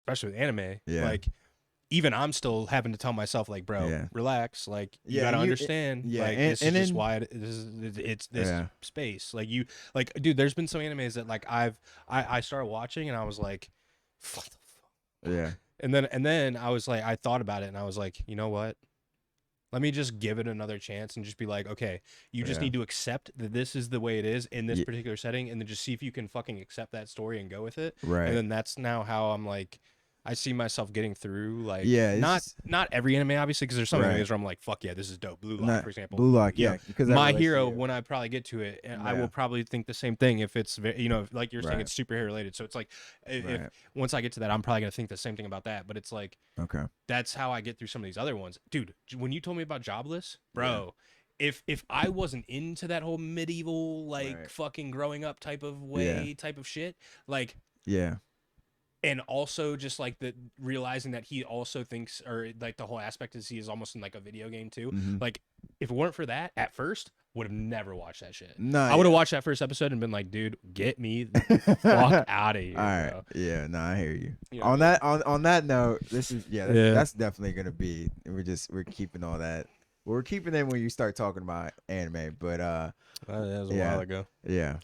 especially with anime, Yeah. like even I'm still having to tell myself like, bro, relax. Like you gotta understand. Like this is just why it's this space. Like like dude, there's been some animes that like I started watching and I was like, what the fuck? Yeah. And then I was like, I thought about it and I was like, you know what? Let me just give it another chance and just be like, okay, you just need to accept that this is the way it is in this particular setting, and then just see if you can fucking accept that story and go with it. Right. And then that's now how I'm like, I see myself getting through like, not every anime obviously, because there's some animes where I'm like, fuck yeah, this is dope. Blue Lock, for example. Blue Lock, yeah. Because My Hero, when I probably get to it, I will probably think the same thing if it's like you're saying, it's superhero related. So it's like, if once I get to that, I'm probably gonna think the same thing about that. But it's like, okay, that's how I get through some of these other ones, dude. When you told me about Jobless, bro. If I wasn't into that whole medieval like fucking growing up type of way type of shit, like and also just like the realizing that he also thinks, or like the whole aspect is he is almost in like a video game too. Like if it weren't for that, at first would have never watched that shit. No, I would have watched that first episode and been like, dude, get me the fuck out of here. All right, bro. yeah, no, I hear you. You know on that on that note, this is that's definitely gonna be. We're keeping all that. We're keeping it when you start talking about anime, but that was a while ago. Yeah.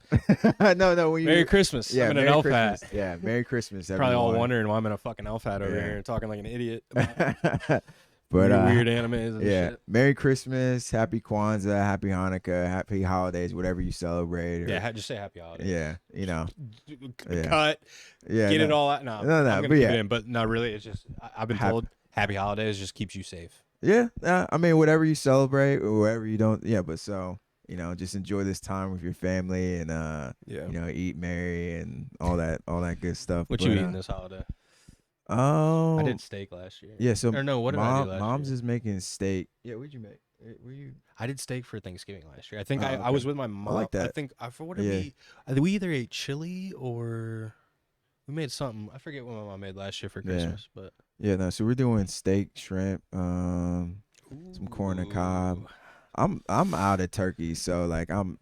no. When Merry Christmas. I'm in an elf hat. Yeah, Merry Christmas. Probably all wondering why I'm in a fucking elf hat over here and talking like an idiot. But weird animes and shit. Merry Christmas, Happy Kwanzaa, Happy Hanukkah, Happy Holidays, whatever you celebrate. Just say Happy Holidays. Yeah, you know. Cut. Yeah, get it all out. No, I'm gonna keep it in, but no, really, it's just I've been told Happy Holidays just keeps you safe. Yeah, I mean, whatever you celebrate or whatever you don't. Yeah, but so just enjoy this time with your family and eat merry and all that good stuff. What you eating this holiday? Oh, I did steak last year. Yeah, so or no, what did I do last Mom's year? is making steak. Yeah, what'd you make? Were you? I did steak for Thanksgiving last year. I think I was with my mom. I like that. I think for what did we either ate chili or we made something. I forget what my mom made last year for Christmas, but. Yeah, no. So we're doing steak, shrimp, some corn and cob. I'm out of turkey, so like I'm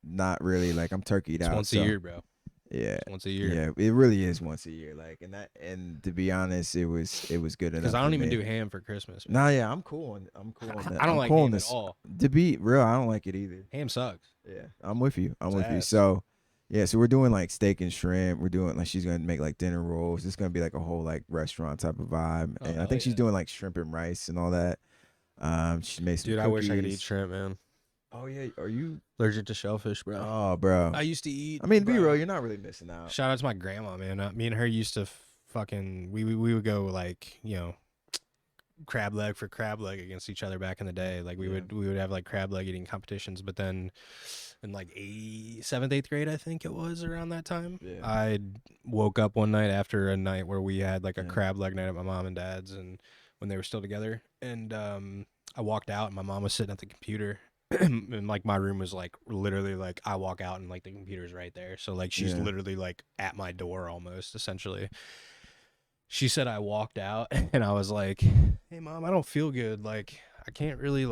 not really like I'm turkeyed out. Once a year, bro. Yeah, it's once a year. Yeah, it really is once a year. Like and to be honest, it was good enough. Because I don't even do ham for Christmas. Man. No, yeah, I'm cool on that. I don't like ham at all. To be real, I don't like it either. Ham sucks. Yeah, I'm with you. So. Yeah, so we're doing like steak and shrimp. We're doing like she's gonna make like dinner rolls. It's gonna be like a whole like restaurant type of vibe. And I think she's doing like shrimp and rice and all that. She made some cookies. I wish I could eat shrimp, man. Oh yeah, are you allergic to shellfish, bro? Oh, bro. I used to eat. I mean, be real, you're not really missing out. Shout out to my grandma, man. Me and her used to fucking we would go like crab leg for crab leg against each other back in the day. Like we would have like crab leg eating competitions, but then in like 7th, 8th grade, I think it was around that time. Yeah. I woke up one night after a night where we had like a crab leg night at my mom and dad's, and when they were still together, and I walked out and my mom was sitting at the computer, and like my room was like literally like I walk out and like the computer's right there, so like she's literally like at my door almost essentially. She said I walked out and I was like, "Hey mom, I don't feel good. Like I can't really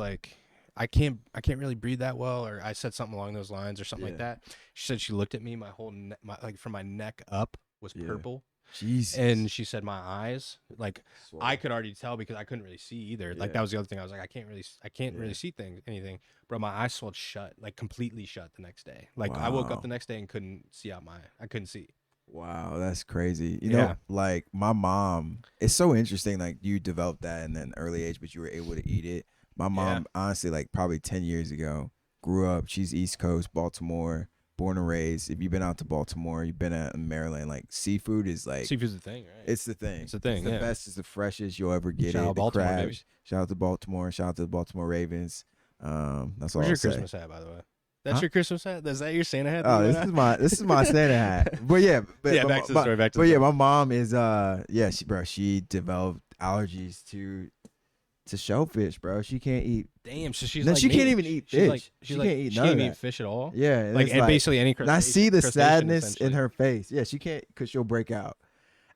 breathe that well," or I said something along those lines or something like that. She said she looked at me, my whole like from my neck up was purple. Jesus. And she said my eyes, like I could already tell because I couldn't really see either. Like that was the other thing. I was like, I can't really see anything. Bro, my eyes swelled shut, like completely shut the next day. Like I woke up the next day and couldn't see I couldn't see. Wow, that's crazy. You know, like my mom, it's so interesting. Like you developed that in an early age, but you were able to eat it. My mom, honestly, like probably 10 years ago, grew up. She's East Coast, Baltimore, born and raised. If you've been out to Baltimore, you've been out in Maryland, like seafood's the thing, right? It's the thing. It's the best. It's the freshest you'll ever get. Shout out Baltimore, baby. Shout out to Baltimore. Shout out to the Baltimore Ravens. That's all. Where's your Christmas hat, by the way? That's your Christmas hat? Is that your Santa hat? Oh, this is my Santa hat. But back to the story. But yeah, my mom is she developed allergies to shellfish, bro. She can't eat. Damn, so she's she can't even eat fish. She can't eat none of that. Eat fish at all. Yeah, like basically any. And I see the sadness in her face. Yeah, she can't because she'll break out,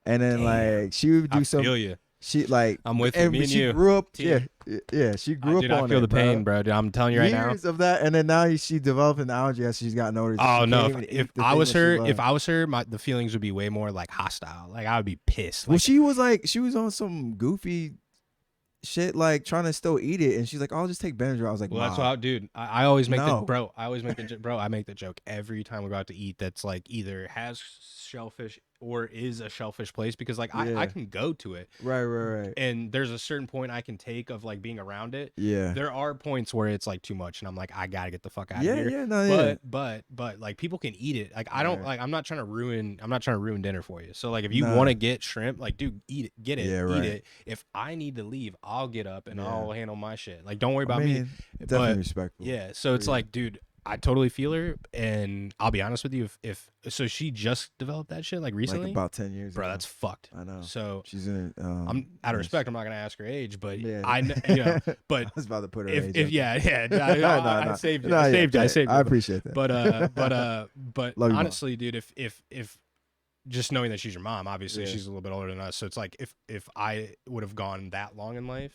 and then like she would do some. I feel you. She like I'm with you. Me and she you. grew up. Team. Yeah. She grew up dude, on I feel it, the pain, bro. Dude, I'm telling you right now. Years of that, and then now she developed an allergy as she's gotten older. Oh she no! If I was her, the feelings would be way more like hostile. Like I would be pissed. Well, like, she was on some goofy shit, like trying to still eat it, and she's like, "I'll just take Benadryl." I was like, well, that's Mom. why, dude. I always make No. the bro. I always make the bro. I make the joke every time we go out to eat. That's like either has shellfish or is a shellfish place because like I can go to it. Right. And there's a certain point I can take of like being around it. Yeah. There are points where it's like too much, and I'm like, I gotta get the fuck out of here. Yeah. No. But like people can eat it. Like I don't like. I'm not trying to ruin dinner for you. So like if you want to get shrimp, like dude, eat it, get it, eat it. If I need to leave, I'll get up and I'll handle my shit. Like don't worry about me. Definitely respectful. Yeah. So it's like, dude, I totally feel her, and I'll be honest with you. If so, she just developed that shit like recently, like about 10 years. Bro, ago. that's fucked. I know. So she's in. I'm out of respect. I'm not gonna ask her age, but yeah. I know. But I was about to put her if age. I saved you. I saved you. I appreciate that. But honestly, dude, if just knowing that she's your mom, obviously she's a little bit older than us, so it's like if I would have gone that long in life,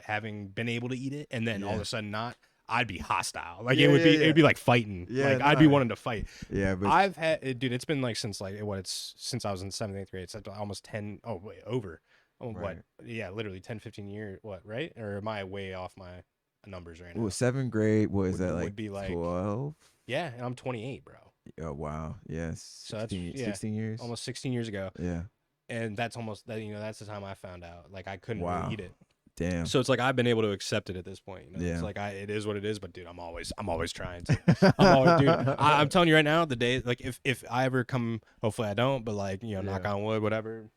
having been able to eat it, and then all of a sudden not. I'd be hostile. Like it'd be like fighting. Yeah, like I'd be wanting to fight. Yeah, but I've had, dude. It's been like since like since I was in 7th, 8th grade. It's almost 10. Oh wait, over. Oh right. What? Yeah, literally 10, 15 years. What? Right? Or am I way off my numbers right now? Well, 7th grade was that like would be like 12. Yeah, and I'm 28, bro. Oh wow. Yes. So 16, that's 16 years. Almost 16 years ago. Yeah. And that's almost that. That's the time I found out. Like I couldn't really eat it. Damn. So it's like I've been able to accept it at this point. Yeah. It's like it is what it is. But dude, I'm always trying to. I'm telling you right now, the day like if I ever come, hopefully I don't, but like knock on wood, whatever.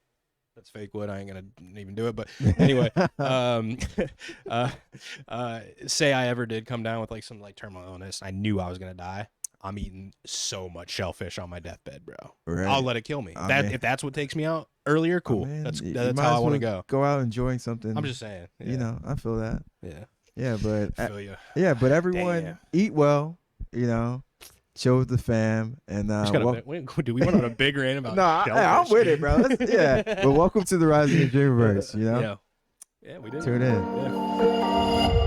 That's fake wood. I ain't gonna even do it. But anyway, say I ever did come down with like some like terminal illness, I knew I was gonna die. I'm eating so much shellfish on my deathbed, bro. Right. I'll let it kill me. If that's what takes me out earlier, cool. That's how I want to go. Go out enjoying something. I'm just saying. Yeah. I feel that. Yeah. Yeah, but I feel you. Yeah, but everyone eat well. Chill with the fam, and do we want on a big rant about? No, I'm with it, bro. But welcome to the Rising of the Dreamerverse. Yeah, we did. Tune in. Yeah.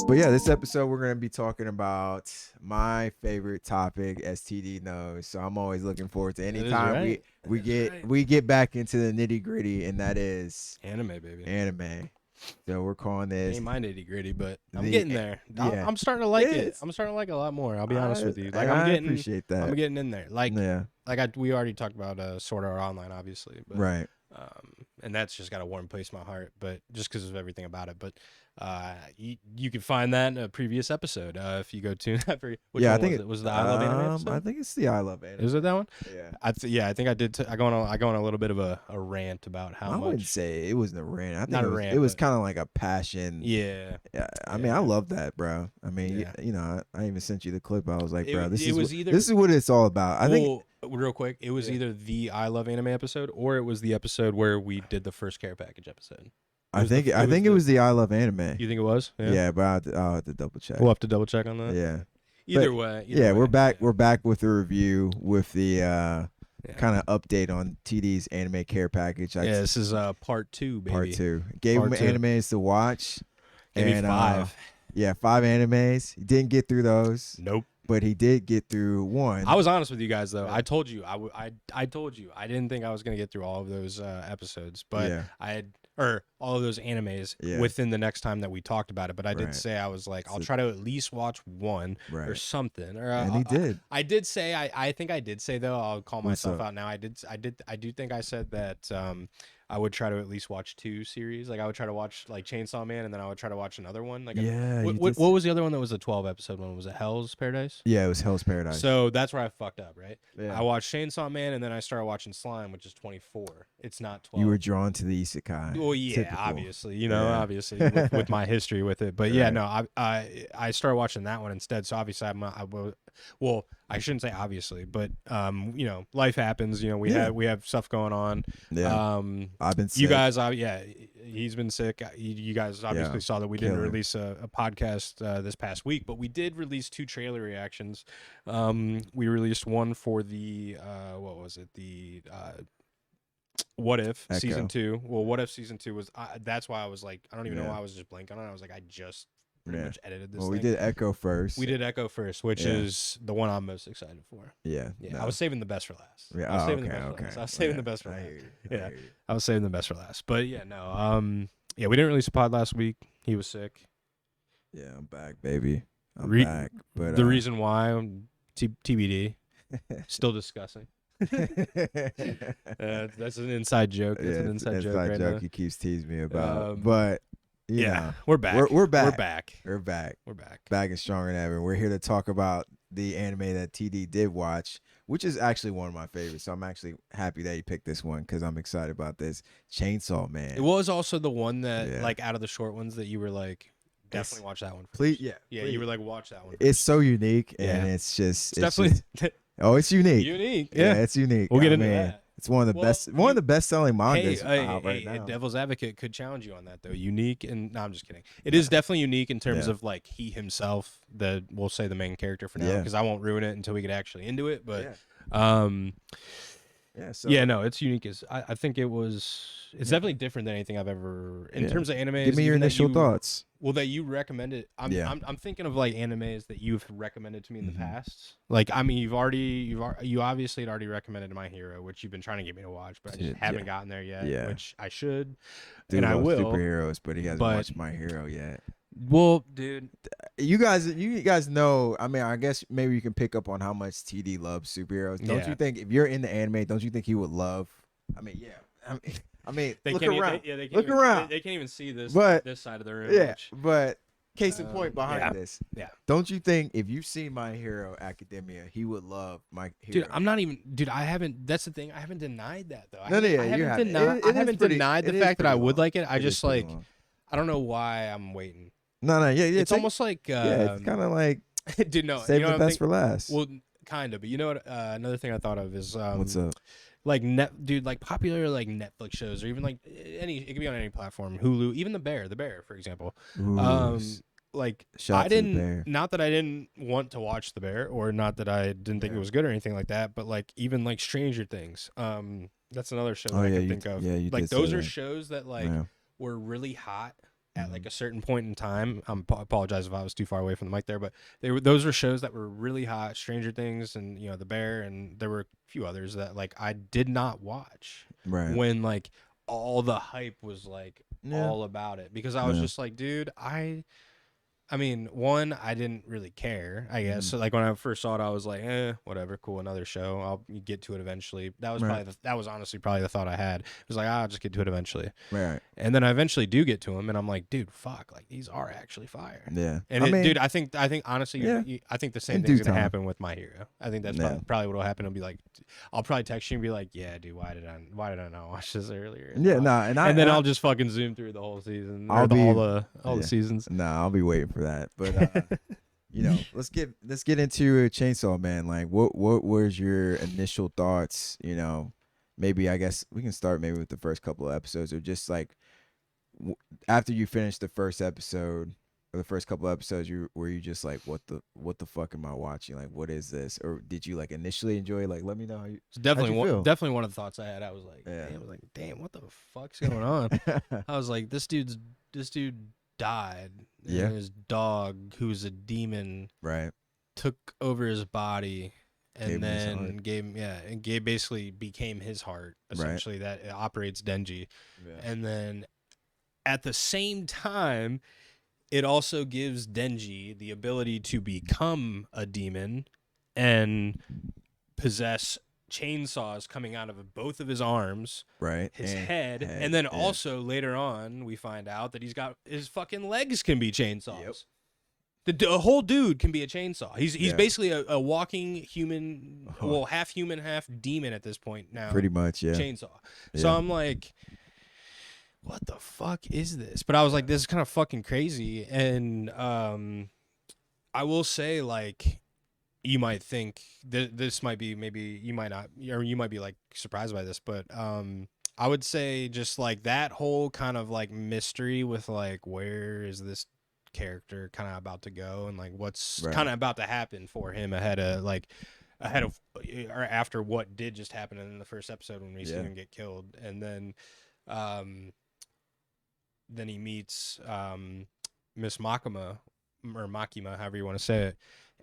But yeah, this episode we're gonna be talking about my favorite topic, as TD knows. So I'm always looking forward to any time we get back into the nitty gritty, and that is anime, baby. Anime. So we're calling this. Ain't my nitty gritty, but I'm getting there. I'm starting to like it. I'm starting to like it a lot more. I'll be honest with you. Like I appreciate that. I'm getting in there. We already talked about Sword Art Online, obviously. But, right. And that's just got a warm place in my heart, but just because of everything about it. But you can find that in a previous episode if you go to that. I think it was the I Love Anime episode? I think it's the I Love Anime. Is it that one? Yeah. I think I did. I go on a little bit of a rant about how much. I wouldn't say it wasn't a rant. I think not a rant. It was kind of like a passion. Yeah. I mean, I love that, bro. I mean, I even sent you the clip. I was like, bro, this is what it's all about. I think. Real quick, it was either the I Love Anime episode or it was the episode where we did the first care package episode. I think it was the I Love Anime. You think it was? Yeah, but I'll have to double check. We'll have to double check on that. Yeah. Either way. We're back. We're back with the review with the kind of update on TD's anime care package. This is part 2, baby. Part 2. Gave him animes to watch. And 5. 5 animes. He didn't get through those. Nope. But he did get through 1. I was honest with you guys though. I told you I told you I didn't think I was gonna get through all of those episodes, but I had all of those animes within the next time that we talked about it. But I did say I was like, I'll try to at least watch 1 or something. And he did. I did say I think I did say though. I'll call myself out now. I do think I said that I would try to at least watch 2 series. Like I would try to watch like Chainsaw Man, and then I would try to watch another one. Like what was the other one that was a 12 episode one? Was it Hell's Paradise? Yeah, it was Hell's Paradise. So that's where I fucked up, right? Yeah. I watched Chainsaw Man, and then I started watching Slime, which is 24. It's not 12. You were drawn to the isekai. Well, yeah, typical. Obviously, obviously with my history with it. But no, I started watching that one instead. So obviously, I I shouldn't say obviously, but you know, life happens. You know, we have stuff going on. Yeah. I've been sick. You guys, he's been sick. You guys obviously saw that we didn't release a podcast this past week, but we did release 2 trailer reactions. We released one for the what was it? The What If Echo. season 2. Well, What If season 2 was. That's why I was like, I don't even know why I was just blanking on it. I was like, I just pretty much edited this. Well, thing. we did Echo first. We did Echo first, which is the one I'm most excited for. Yeah. I was saving the best for last. Yeah. I was saving the best for last. I was saving the best for last. I was saving the best for last. But yeah, no. Yeah, we didn't release a pod last week. He was sick. Yeah, I'm back, baby. I'm back. But the reason why, TBD, still discussing. That's an inside joke. That's an inside joke right now. He keeps teasing me about. But yeah, we're back. We're back. We're back. We're back. We're back. Back and stronger than ever. We're here to talk about the anime that TD did watch, which is actually one of my favorites. So I'm actually happy that he picked this one because I'm excited about this. Chainsaw Man. It was also the one that, like, out of the short ones that you were like, definitely watch that one first. Please, please. You were like, watch that one first. It's so unique, and it's definitely. It's unique. Yeah, it's unique. We'll get into that. It's one of the best selling mangas out right now. Devil's Advocate could challenge you on that though. Unique and no, I'm just kidding. It is definitely unique in terms of like he himself, we'll say the main character for now, because I won't ruin it until we get actually into it. But no, it's unique. I think it's definitely different than anything I've ever in terms of anime. Give me your initial thoughts. Well, that you recommended. I'm thinking of like animes that you've recommended to me in the past. Like, I mean, you obviously had already recommended My Hero, which you've been trying to get me to watch, but I just haven't gotten there yet. Yeah. Which I should, and I will. Superheroes, but he hasn't watched My Hero yet. Well, dude, you guys know. I mean, I guess maybe you can pick up on how much TD loves superheroes. Don't you think if you're in the anime, don't you think he would love? I mean, yeah. I mean, look around. Look around. They can't even see this side of the room. Yeah, but case in point behind this. Yeah. Don't you think if you've seen My Hero Academia, he would love My Hero? Dude, I'm not even. Dude, I haven't. That's the thing. I haven't denied that though. I haven't denied the fact that I would like it. I just like. I don't know why I'm waiting. No, yeah. It's almost like. It's kind of like. Dude, no. Save the best for last. Well, kind of. But you know what? Another thing I thought of is. What's up? Like like popular like Netflix shows, or even like it could be on any platform, Hulu, even The Bear, for example. Like I didn't, not that I didn't want to watch The Bear, or not that I didn't think it was good or anything like that, but like even like Stranger Things, that's another show that I can think of. Yeah, like those are shows that like were really hot at like a certain point in time. I apologize if I was too far away from the mic there, but those were shows that were really hot. Stranger Things and The Bear, and there were a few others that like I did not watch when like all the hype was like all about it, because I was just like, dude, I mean, one, I didn't really care, I guess. So like when I first saw it, I was like, whatever, cool, another show. I'll get to it eventually. That was that was honestly probably the thought I had. It was like, I'll just get to it eventually. Right. And then I eventually do get to them, and I'm like, dude, fuck, like these are actually fire. Yeah. And dude, I think honestly, I think the same thing's gonna happen with My Hero. I think that's probably what'll happen. It'll be like, I'll probably text you and be like, yeah, dude, why did I not watch this earlier? And then I'll just fucking zoom through the whole season. All the seasons. I'll be waiting for that. But let's get into Chainsaw Man. Like, what was your initial thoughts? Maybe I guess we can start maybe with the first couple of episodes, or just like after you finish the first episode or the first couple of episodes, were you just like, what the fuck am I watching? Like, what is this? Or did you like initially enjoy it? Like, let me know how you. It's definitely one of the thoughts I had. I was like, damn, what the fuck's going on? I was like, this dude died. And his dog, who's a demon, took over his body, and basically became his heart, essentially, that it operates Denji. And then at the same time, it also gives Denji the ability to become a demon and possess chainsaws coming out of both of his arms, his head, and then also later on we find out that he's got his fucking legs can be chainsaws. The whole dude can be a chainsaw. He's basically a walking human, well, half human, half demon at this point now. Pretty much, yeah. Chainsaw. So I'm like, what the fuck is this? But I was like, this is kind of fucking crazy. And I will say, like, you might think this might be, maybe you might not, or you might be like surprised by this, but I would say just like that whole kind of like mystery with like where is this character kind of about to go, and like what's kind of about to happen for him ahead of or after what did just happen in the first episode when we see him get killed. And then he meets Miss Makima, or Makima, however you want to say it,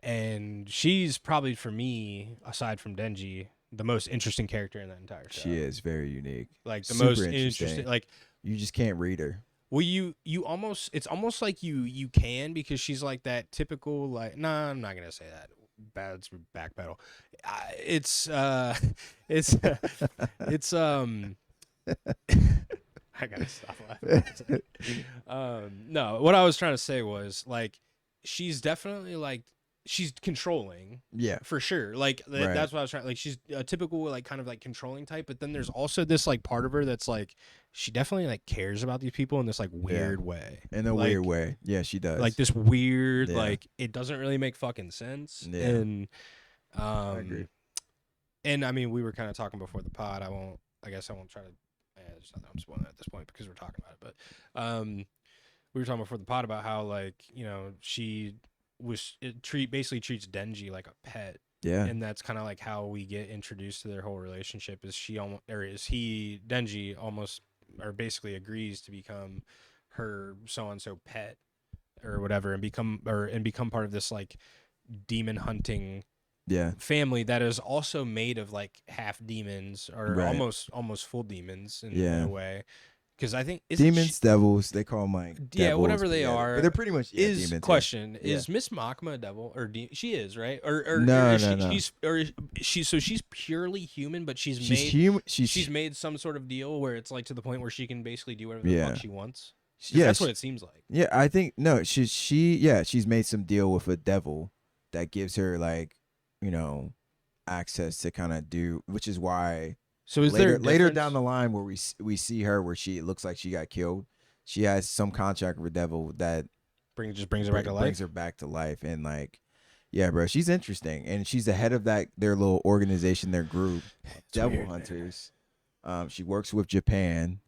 and she's probably, for me, aside from Denji, the most interesting character in that entire show. She is very unique, like the most interesting. Like, you just can't read her. Well, you almost, it's almost like you can, because she's like that typical, like, nah, I'm not gonna say that. Bad's backpedal. It's I gotta stop laughing. No, what I was trying to say was, like, she's definitely like, she's controlling, for sure. Like that's what I was trying. Like, she's a typical, like, kind of like controlling type. But then there's also this like part of her that's like, she definitely like cares about these people in this like weird way. In a weird way, yeah, she does. Like this weird, like, it doesn't really make fucking sense. Yeah. And I agree. And I mean, we were kind of talking before the pod. I guess I won't try to. It's not that I'm spoiling it at this point because we're talking about it. But we were talking before the pod about how, like, you know, she basically treats Denji like a pet. Yeah. And that's kind of like how we get introduced to their whole relationship. Denji almost, or basically agrees to become her so-and-so pet or whatever, and become part of this like demon hunting family that is also made of like half demons, or almost full demons in a way. Because I think demons, devils, they call them like devils, whatever they are. But they're pretty much demons. Question is Miss Makima a devil, or she is, right? Or no. She's purely human, but she's made some sort of deal where it's like to the point where she can basically do whatever the fuck she wants. That's what it seems like. Yeah, I think she's made some deal with a devil that gives her, like, you know, access to kind of do, which is why. So is later down the line where we see her where it looks like she got killed, she has some contract with the devil that brings her back to life. Brings her back to life, and like, yeah, bro, she's interesting, and she's the head of their little organization, their group, Devil Hunters. She works with Japan,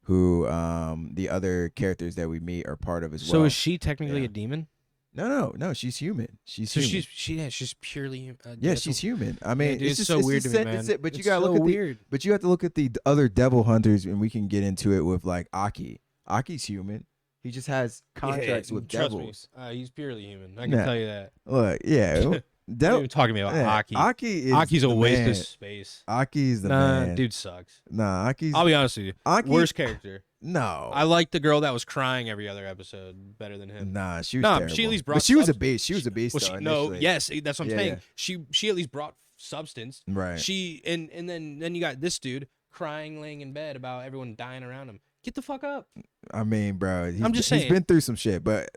who the other characters that we meet are part of as well. So is she technically a demon? No, she's human. She's purely she's human. I mean, it's just so weird to me, man. But you gotta look at but you have to look at the other devil hunters, and we can get into it with like Aki. Aki's human. He just has contracts with devils. He's purely human. I can tell you that. Look, yeah. Don't talk to me about Aki. Aki's a waste of space. Aki's the man. Dude sucks. Nah, I'll be honest with you. Worst character. No, I like the girl that was crying every other episode better than him. Nah, she was terrible. She at least brought. But she was a beast. She was a beast. Yes, that's what I'm saying. Yeah. She at least brought substance. Right. And then you got this dude crying, laying in bed about everyone dying around him. Get the fuck up. I mean, bro, I'm just saying, he's been through some shit. But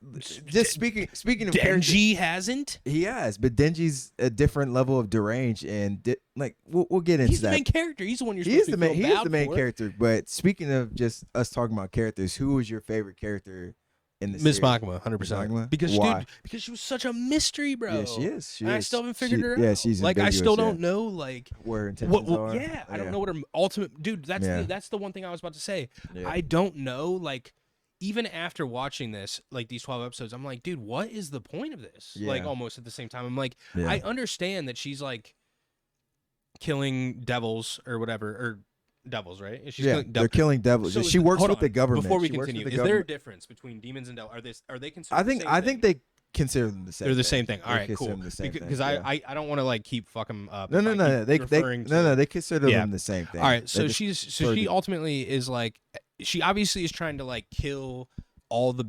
just speaking of Denji hasn't. He has, but Denji's a different level of deranged, and like we'll get into that. He's the main character. He's the one you're supposed to feel bad for. He is the main character. But speaking of just us talking about characters, who was your favorite character in the Miss Makima? 100%. Because why? Because she was such a mystery, bro. Yeah, she is. I still haven't figured her out. Yeah, she's like, I still don't know like where her intentions are. Yeah, I don't know what her ultimate. Dude, that's the one thing I was about to say. Yeah. I don't know, like. Even after watching this, like these 12 episodes, I'm like, dude, what is the point of this? Yeah. Like, almost at the same time, I'm like, I understand that she's like killing devils or whatever, or devils, right? They're killing devils. So she works with the government. Before we continue, is there a difference between demons and devils? Are they considered? I think they consider them the same. They're the same thing. All right, cool. Because I don't want to like keep fucking up. No. They consider them the same thing. All right, so she ultimately is like. She obviously is trying to like kill all the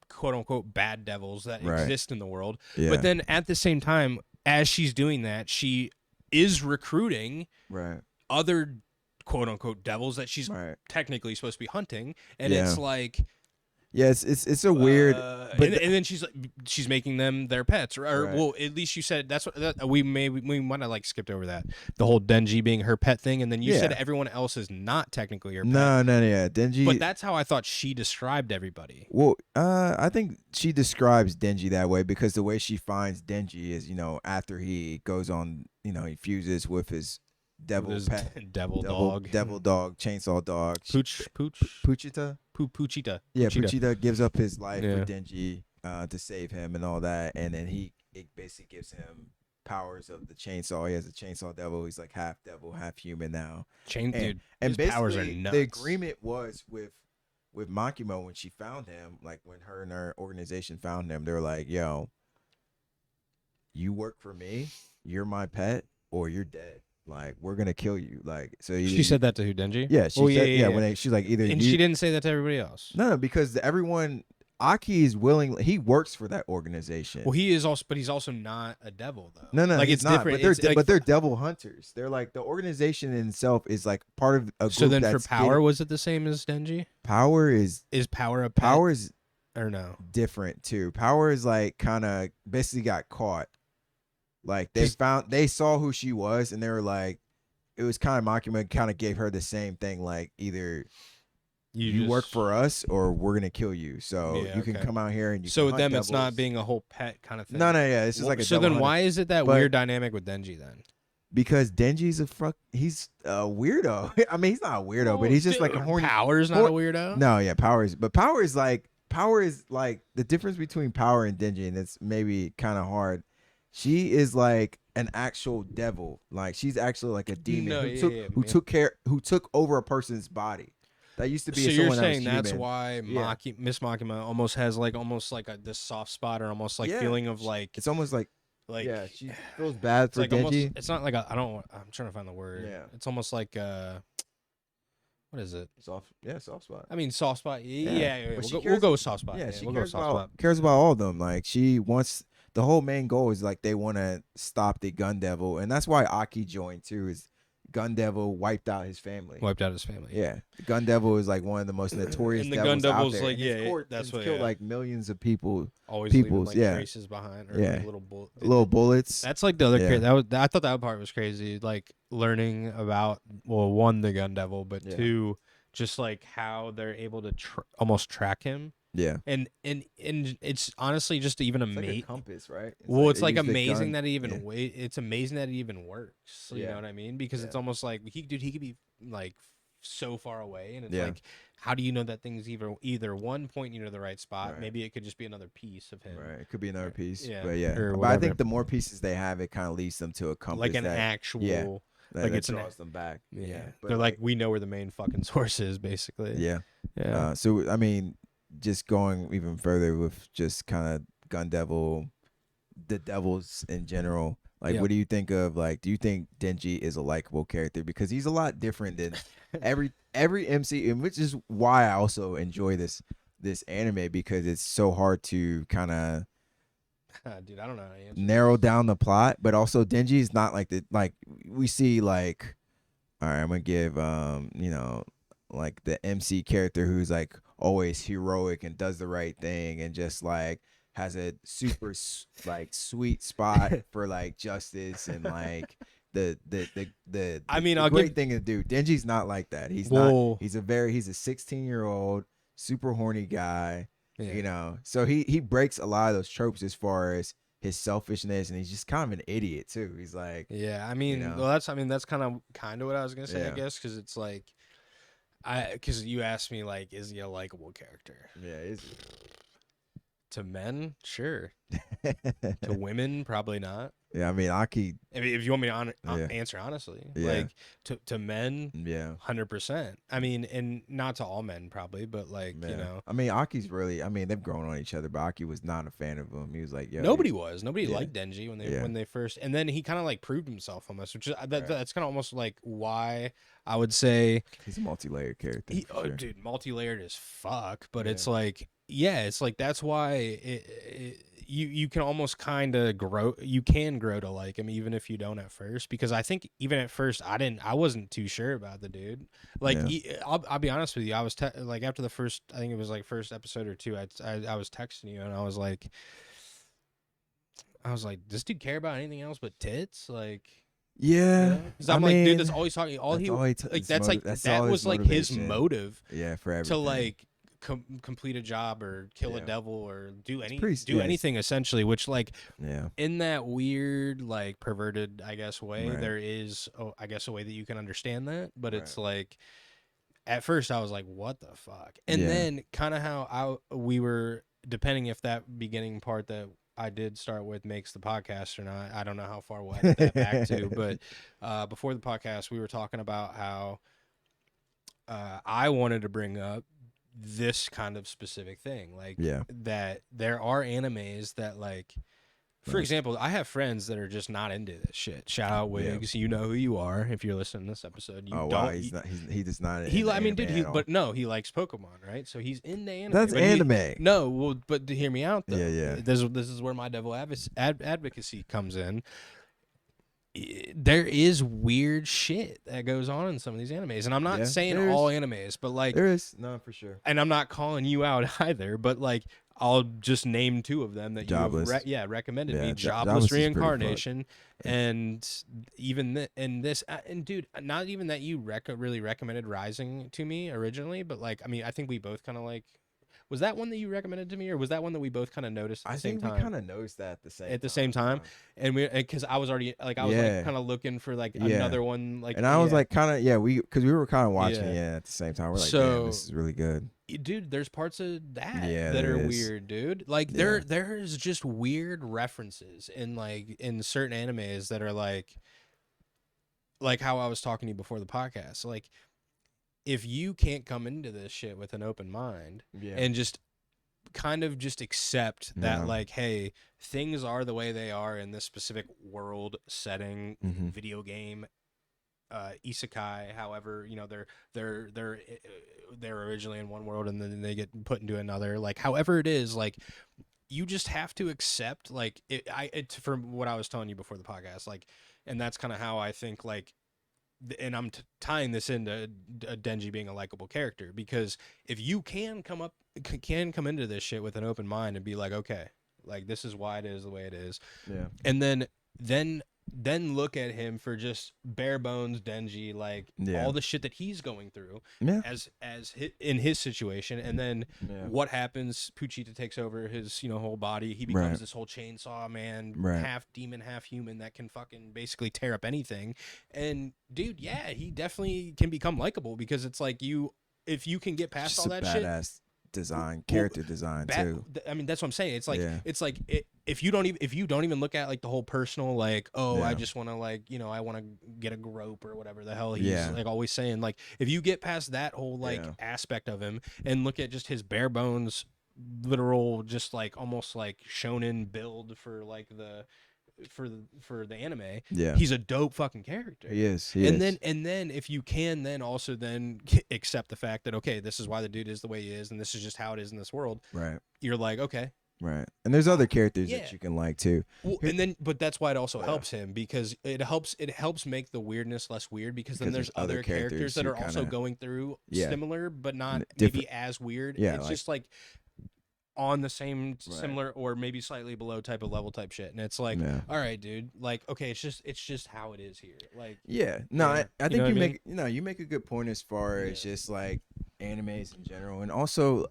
quote unquote bad devils that exist in the world. Yeah. But then at the same time, as she's doing that, she is recruiting other quote unquote devils that she's technically supposed to be hunting. And it's like, Yeah, it's a weird, but and then she's making them their pets, or right. well, at least you said that's what we might have like skipped over that, the whole Denji being her pet thing, and then you said everyone else is not technically her pet. No, yeah, Denji. But that's how I thought she described everybody. Well, I think she describes Denji that way because the way she finds Denji is, after he goes on, he fuses with his devil pet, devil dog, chainsaw dog, Puchita. Puchita. Yeah, Puchita gives up his life for Denji to save him and all that, and then it basically gives him powers of the chainsaw. He has a chainsaw devil. He's like half devil, half human now. Dude, and his powers are nuts. The agreement was with Makima when she found him, like when her and her organization found him, they were like, "Yo, you work for me, you're my pet, or you're dead. Like, we're gonna kill you." Like, so she said that to who, Denji? Yeah, yeah. She's like, either she didn't say that to everybody else. No, because everyone, Aki is willing. He works for that organization. Well, he is also, but he's also not a devil though. No, like it's not, different. But they're devil hunters. They're like the organization in itself is like part of a group. So then, for power, was it the same as Denji? Power is power a pet? Power is or no different too. Power is like kind of basically got caught. Like they saw who she was, and they were like, it was kind of Makima kind of gave her the same thing, like either you work for us or we're gonna kill you. So you can come out here and you. So with them, devils. it's not being a whole pet kind of thing. No, yeah, this is like a. So then, why is it that weird dynamic with Denji then? Because Denji's he's a weirdo. I mean, he's not a weirdo, but he's just like a horny. Power's not a weirdo. No, yeah, Power is like the difference between Power and Denji, and it's maybe kind of hard. She is like an actual devil. Like she's actually like a demon who took over a person's body. That used to be. So you're saying that's why Miss Makima almost has like this soft spot or almost like feeling of like it's almost like yeah, she feels bad for Denji. Almost, it's not like I'm trying to find the word. Yeah, it's almost like what is it? Soft spot. I mean, soft spot. Yeah. We'll go with soft spot. Yeah, she we'll cares about all of them. Like she wants. The whole main goal is like they want to stop the Gun Devil, and that's why Aki joined too. Is Gun Devil wiped out his family? Yeah, the Gun Devil is like one of the most notorious. And the devils Gun Devil's out there. like that's what killed like millions of people. Always leaving, like, traces behind. Or like little bullets. That's like the other. I thought that part was crazy. Like learning about one, the Gun Devil, but two, just like how they're able to almost track him. Yeah, and it's honestly just even amazing. Like a compass, right? It's like amazing that it even it's amazing that it even works. You know what I mean? Because it's almost like he could be like so far away, and it's like, how do you know that thing's either one pointing you to the right spot? Right. Maybe it could just be another piece of him. Right, it could be another piece. Yeah, but I think the more pieces they have, it kind of leads them to a compass, like an actual. Yeah. Like it draws them back. Yeah, they're like we know where the main fucking source is, basically. Yeah. So I mean, just going even further with just kind of Gun Devil, the devils in general. Like, what do you think of? Like, do you think Denji is a likable character? Because he's a lot different than every MC, and which is why I also enjoy this anime, because it's so hard to kind of. Dude, I don't know how to answer narrow down the plot, but also Denji is not like we see like, all right, I'm gonna give like the MC character who's like always heroic and does the right thing and just like has a super like sweet spot for like justice and like the great thing to do. Denji's not like that. He's not. He's a 16-year-old super horny guy. Yeah. So he breaks a lot of those tropes as far as his selfishness, and he's just kind of an idiot too. He's like, well, that's kind of what I was gonna say, I guess, because it's like, because you asked me like, is he a likable character? Yeah, is he? To men, sure. To women, probably not. Yeah, I mean, Aki. If you want me to answer honestly, like to men, 100%. I mean, and not to all men probably, but like I mean, Aki's really. I mean, they've grown on each other, but Aki was not a fan of him. He was like, nobody liked Denji when they first, and then he kind of like proved himself almost, which is that's kind of almost like why I would say he's a multi-layered character. Dude, multi-layered as fuck, but it's like. Yeah, it's like that's why you can almost kind of grow. You can grow to like him even if you don't at first, because I think even at first I wasn't too sure about the dude. Like I'll be honest with you, I was like after the first, I think it was like first episode or two, I was texting you and I was like, does dude care about anything else but tits? Like, yeah, because I'm like, dude, that's all he's talking. All he like that's like that's that all was like his motive. Yeah, for everything. To like complete a job or kill a devil or do do anything essentially, which like yeah, in that weird like perverted I guess way, there is I guess a way that you can understand that, but it's like at first I was like, what the fuck? And then kind of how we were, depending if that beginning part that I did start with makes the podcast or not, I don't know how far we'll edit that back to, but before the podcast we were talking about how I wanted to bring up this kind of specific thing, like that there are animes that like, for example, I have friends that are just not into this shit. Shout out Wiggs, you know who you are if you're listening to this episode. You wow, he does not. I mean, dude, he likes Pokemon, right? So he's into anime. That's anime. No, well, but to hear me out though. Yeah. This is where my devil advocacy comes in. There is weird shit that goes on in some of these animes, and I'm not saying all animes, but like there is, no, for sure. And I'm not calling you out either, but like I'll just name two of them that Jobless. you recommended me. Jobless Reincarnation, and even this, and dude, not even that you really recommended Rising to me originally, but like I mean, I think we both kind of like. Was that one that you recommended to me, or was that one that we both kind of noticed at the same time? I think we kind of noticed that at the same time. And because I was already like like kind of looking for like another one like. And I was like kind of because we were kind of watching at the same time. We're like, damn, this is really good, dude. There's parts of that are weird, dude. Like there's just weird references in certain animes that are like how I was talking to you before the podcast, like. If you can't come into this shit with an open mind and just kind of just accept that like, hey, things are the way they are in this specific world setting, video game, isekai, however, you know, they're originally in one world and then they get put into another, like however it is, like you just have to accept like from what I was telling you before the podcast, like, and that's kind of how I think like. And I'm tying this into Denji being a likable character, because if you can come into this shit with an open mind and be like, okay, like this is why it is the way it is, and then look at him for just bare bones Denji, like all the shit that he's going through as in his situation, and then what happens? Puchita takes over his whole body. He becomes this whole chainsaw man, half demon, half human that can fucking basically tear up anything. And dude, he definitely can become likable, because it's like if you can get past all that shit. Character design too. I mean, that's what I'm saying. It's like if you don't even look at like the whole personal, like, I just want to like, I want to get a grope or whatever the hell he's like always saying. Like if you get past that whole like aspect of him and look at just his bare bones, literal, just like almost like shonen build for like for the anime, he's a dope fucking character. He is. And then if you can then also then accept the fact that okay, this is why the dude is the way he is, and this is just how it is in this world. Right. You're like, okay. Right. And there's other characters that you can like too. Well, and then but that's why it also helps him, because it helps make the weirdness less weird, because then there's other characters that are also going through similar but not maybe as weird. It's just like on the same similar or maybe slightly below type of level type shit, and it's like all right, dude, like okay, it's just how it is here, like I think you make a good point as far as just like animes in general, and also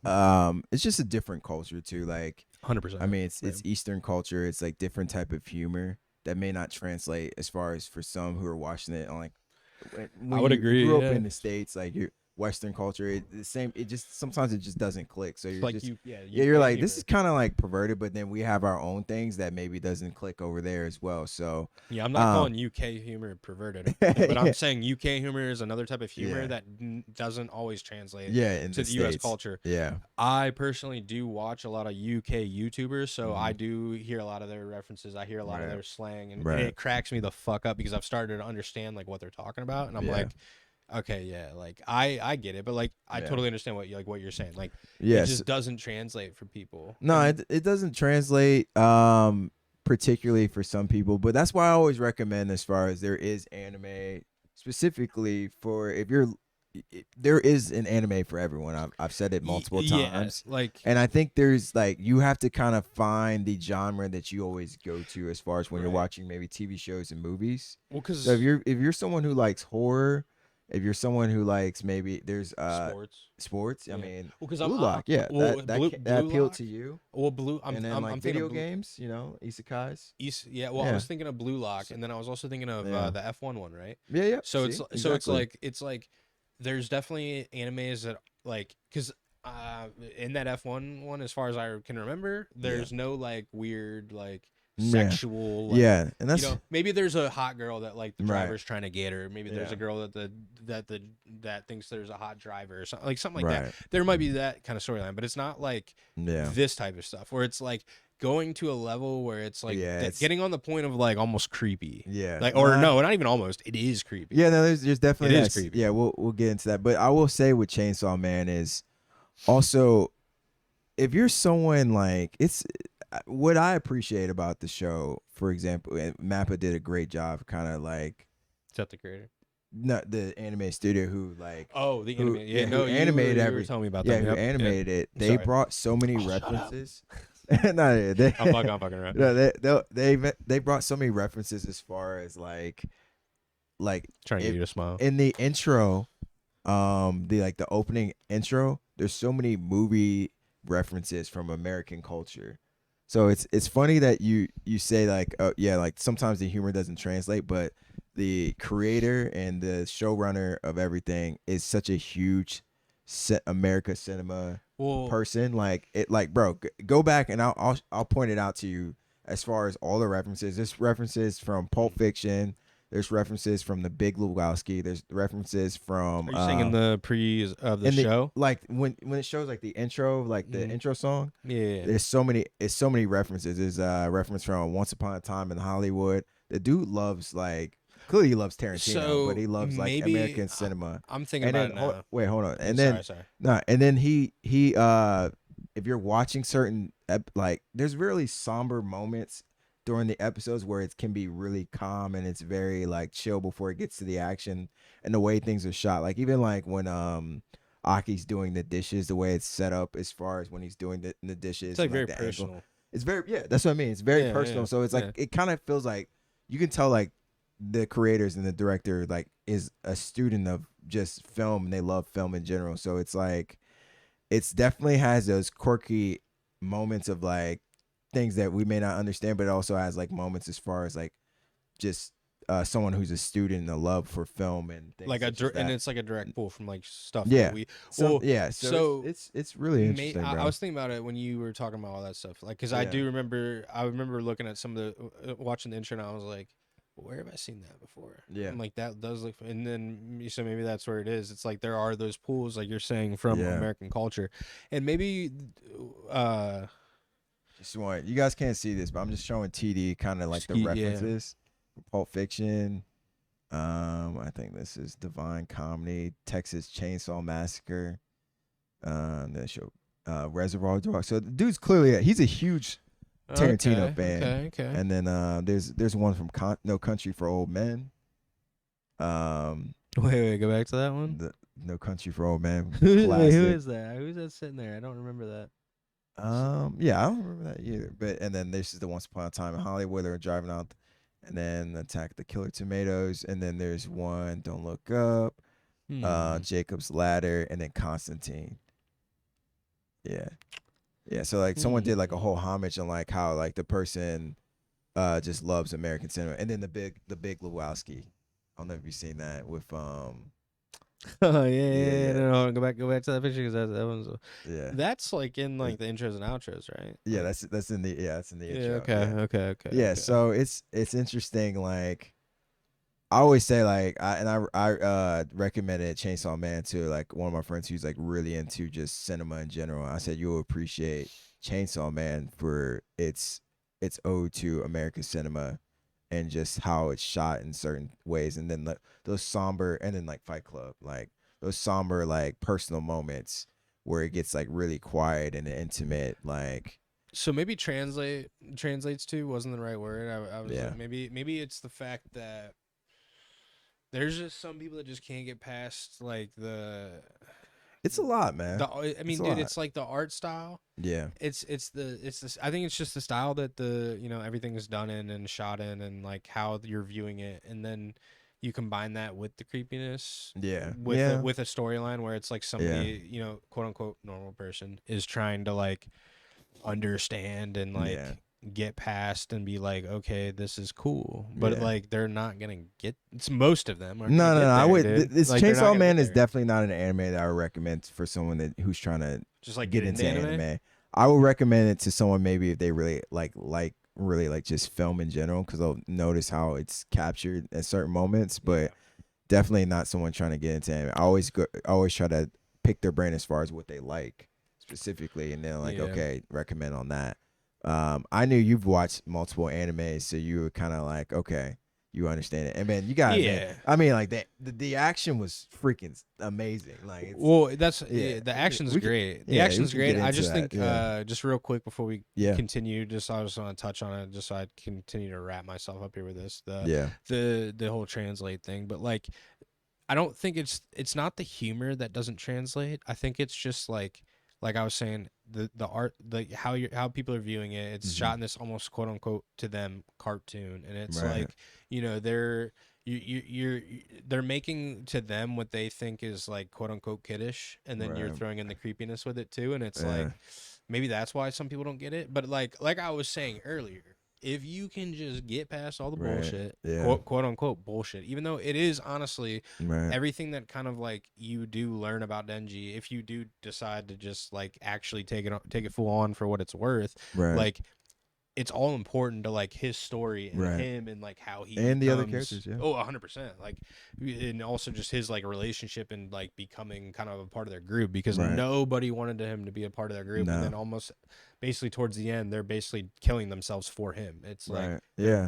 it's just a different culture too, like 100%. I mean it's Eastern culture, it's like different type of humor that may not translate as far as for some who are watching it on like when I would agree. Grew up in the States, like you're Western culture, the same. It just sometimes it just doesn't click. So you're like just you're like this is kind of like perverted, but then we have our own things that maybe doesn't click over there as well. So I'm not calling UK humor perverted, but I'm saying UK humor is another type of humor that doesn't always translate to the US culture. Yeah, I personally do watch a lot of UK YouTubers, so I do hear a lot of their references. I hear a lot of their slang, and it cracks me the fuck up, because I've started to understand like what they're talking about, and I'm like. Okay, yeah, like I get it, but like I Yeah. totally understand what you're saying. Like it Yes. just doesn't translate for people. No, it doesn't translate particularly for some people, but that's why I always recommend as far as there is anime specifically for if you're there is an anime for everyone. I've said it multiple times. Like, and I think there's like you have to kind of find the genre that you always go to as far as when you're watching maybe TV shows and movies. Well, because so if you're someone who likes horror, if you're someone who likes maybe there's sports. I mean, well, because Blue Lock, yeah, that appealed to you. Well, Blue, and then like video games, you know, isekais. Yeah, well, I was thinking of Blue Lock, and then I was also thinking of the F1 one, right? Yeah, yeah. So it's like there's definitely animes that like because in that F1 one, as far as I can remember, there's no like weird like sexual like, and that's maybe there's a hot girl that like the driver's trying to get, or maybe there's a girl that thinks there's a hot driver or something like that. There might be that kind of storyline, but it's not like this type of stuff where it's like going to a level where it's like getting on the point of like almost creepy. Like, or no, not even almost. It is creepy. Yeah, no, there's definitely it is creepy. Yeah, we'll get into that. But I will say with Chainsaw Man is also if you're someone like it's what I appreciate about the show, for example, and Mappa did a great job kind of like is that the creator? Not the anime studio who like the anime who animated you were telling me about that. Who animated it. They brought so many references. No, I'm fucking around. No, they brought so many references as far as like trying to get you to smile. In the intro, the opening intro, there's so many movie references from American culture. So it's funny that you say like like sometimes the humor doesn't translate, but the creator and the showrunner of everything is such a huge America cinema person. Like it, like bro, go back and I'll point it out to you as far as all the references. There's references from Pulp Fiction. There's references from The Big Lebowski. There's references from. Are you singing the pre of the show? Like when it shows like the intro, like the intro song. Yeah. There's so many references. There's a reference from Once Upon a Time in Hollywood. The dude loves like clearly he loves Tarantino, but he loves like American cinema. I'm thinking about it now. Wait, hold on. And sorry. And then he if you're watching certain like there's really somber moments during the episodes where it can be really calm and it's very like chill before it gets to the action and the way things are shot. Like even like when Aki's doing the dishes, the way it's set up as far as when he's doing the dishes. It's like very personal. Angle. It's very that's what I mean. It's very personal. So it's like it kind of feels like you can tell like the creators and the director like is a student of just film and they love film in general. So it's like it's definitely has those quirky moments of like things that we may not understand, but it also has like moments as far as like just someone who's a student and a love for film and things like and it's like a direct pull from like stuff that we so it's really interesting. I was thinking about it when you were talking about all that stuff, like because I remember looking at some of the watching the intro and I was like, where have I seen that before? I'm like, that does look, and then so maybe that's where it is. It's like there are those pools like you're saying from American culture, and maybe you guys can't see this, but I'm just showing TD kind of like the references. Pulp Fiction. I think this is Divine Comedy, Texas Chainsaw Massacre. They show Reservoir Dogs. So the dude's clearly he's a huge Tarantino fan. Okay. And then there's one from No Country for Old Men. Wait, go back to that one. No Country for Old Men. Who is that? Who's that sitting there? I don't remember that. Yeah, I don't remember that either. But and then this is the Once Upon a Time in Hollywood. They're driving out, and then Attack the Killer Tomatoes, and then there's one Don't Look Up, Jacob's Ladder, and then Constantine. Yeah. So like someone did like a whole homage on like how like the person just loves American cinema, and then the Big Lebowski. I don't know if you've seen that with Oh yeah. No, go back to that picture because that one's that's like in like the intros and outros, right? Yeah, that's in the intro. Okay. Yeah, so it's interesting. Like I always say, like I recommended Chainsaw Man to like one of my friends who's like really into just cinema in general. I said you'll appreciate Chainsaw Man for its ode to American cinema and just how it's shot in certain ways, and then those somber, and then like Fight Club, like those somber like personal moments where it gets like really quiet and intimate, like. So maybe translates to wasn't the right word. I was Yeah. like, maybe it's the fact that there's just some people that just can't get past like It's a lot, man. I mean, dude, it's like the art style. Yeah. It's this. I think it's just the style that everything is done in and shot in, and like how you're viewing it, and then you combine that with the creepiness. Yeah. With a storyline where it's like somebody, quote unquote normal person is trying to like understand and like get past and be like, okay, this is cool, but like they're not gonna get. It's most of them. No. I would. This like, Chainsaw Man is definitely not an anime that I would recommend for someone who's trying to just like get into anime. I would recommend it to someone maybe if they really really like just film in general, because they'll notice how it's captured at certain moments. But definitely not someone trying to get into anime. I always try to pick their brain as far as what they like specifically, and then like okay, recommend on that. I knew you've watched multiple animes, so you were kind of like, okay, you understand it. And man, you got I mean, like the action was freaking amazing. Like, the action's great. The action's great. I just think, just real quick before we continue, I just want to touch on it, just so I continue to wrap myself up here with this. The whole translate thing, but like, I don't think it's not the humor that doesn't translate. I think it's just like I was saying, the art, how people are viewing it. It's shot in this almost quote unquote to them cartoon, and it's like they're making to them what they think is like quote unquote kiddish, and then you're throwing in the creepiness with it too, and it's like maybe that's why some people don't get it. But like I was saying earlier, if you can just get past all the bullshit, quote unquote bullshit, even though it is honestly everything that kind of like you do learn about Denji, if you do decide to just like actually take it full on for what it's worth, like it's all important to like his story and him and like how he and the other characters, 100%, like, and also just his like relationship and like becoming kind of a part of their group, because nobody wanted him to be a part of their group, and then almost basically towards the end they're basically killing themselves for him. It's like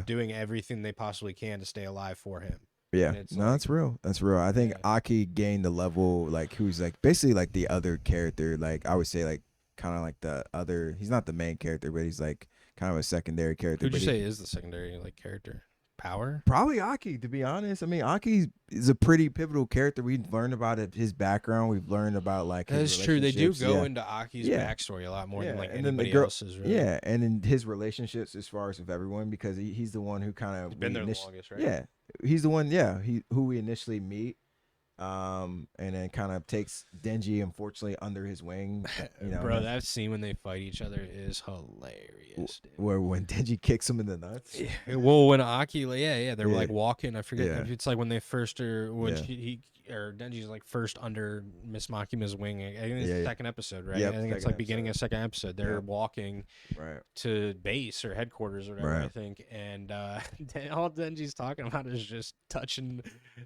doing everything they possibly can to stay alive for him. That's real. I think Aki gained the level, like who's like basically like the other character, like I would say like kind of like the other, he's not the main character, but he's like kind of a secondary character. Who'd you say is the secondary like character? Power? Probably Aki, to be honest. I mean, Aki is a pretty pivotal character. We've learned about his background. We've learned about like his That's true. They do go into Aki's backstory a lot more than like anybody else's. Really. Yeah, and in his relationships as far as with everyone, because he's the one who kind of been there the longest, right? Yeah, he's the one. Yeah, who we initially meet. And then kind of takes Denji unfortunately under his wing. Bro, that scene when they fight each other is hilarious, dude. Where when Denji kicks him in the nuts. Well, when Aki, they're like walking. I forget if it's like when they first he or Denji's like first under Miss Makima's wing. I think it's the second episode, right? I think it's like beginning of second episode. They're walking to base or headquarters or whatever, I think. And all Denji's talking about is just touching,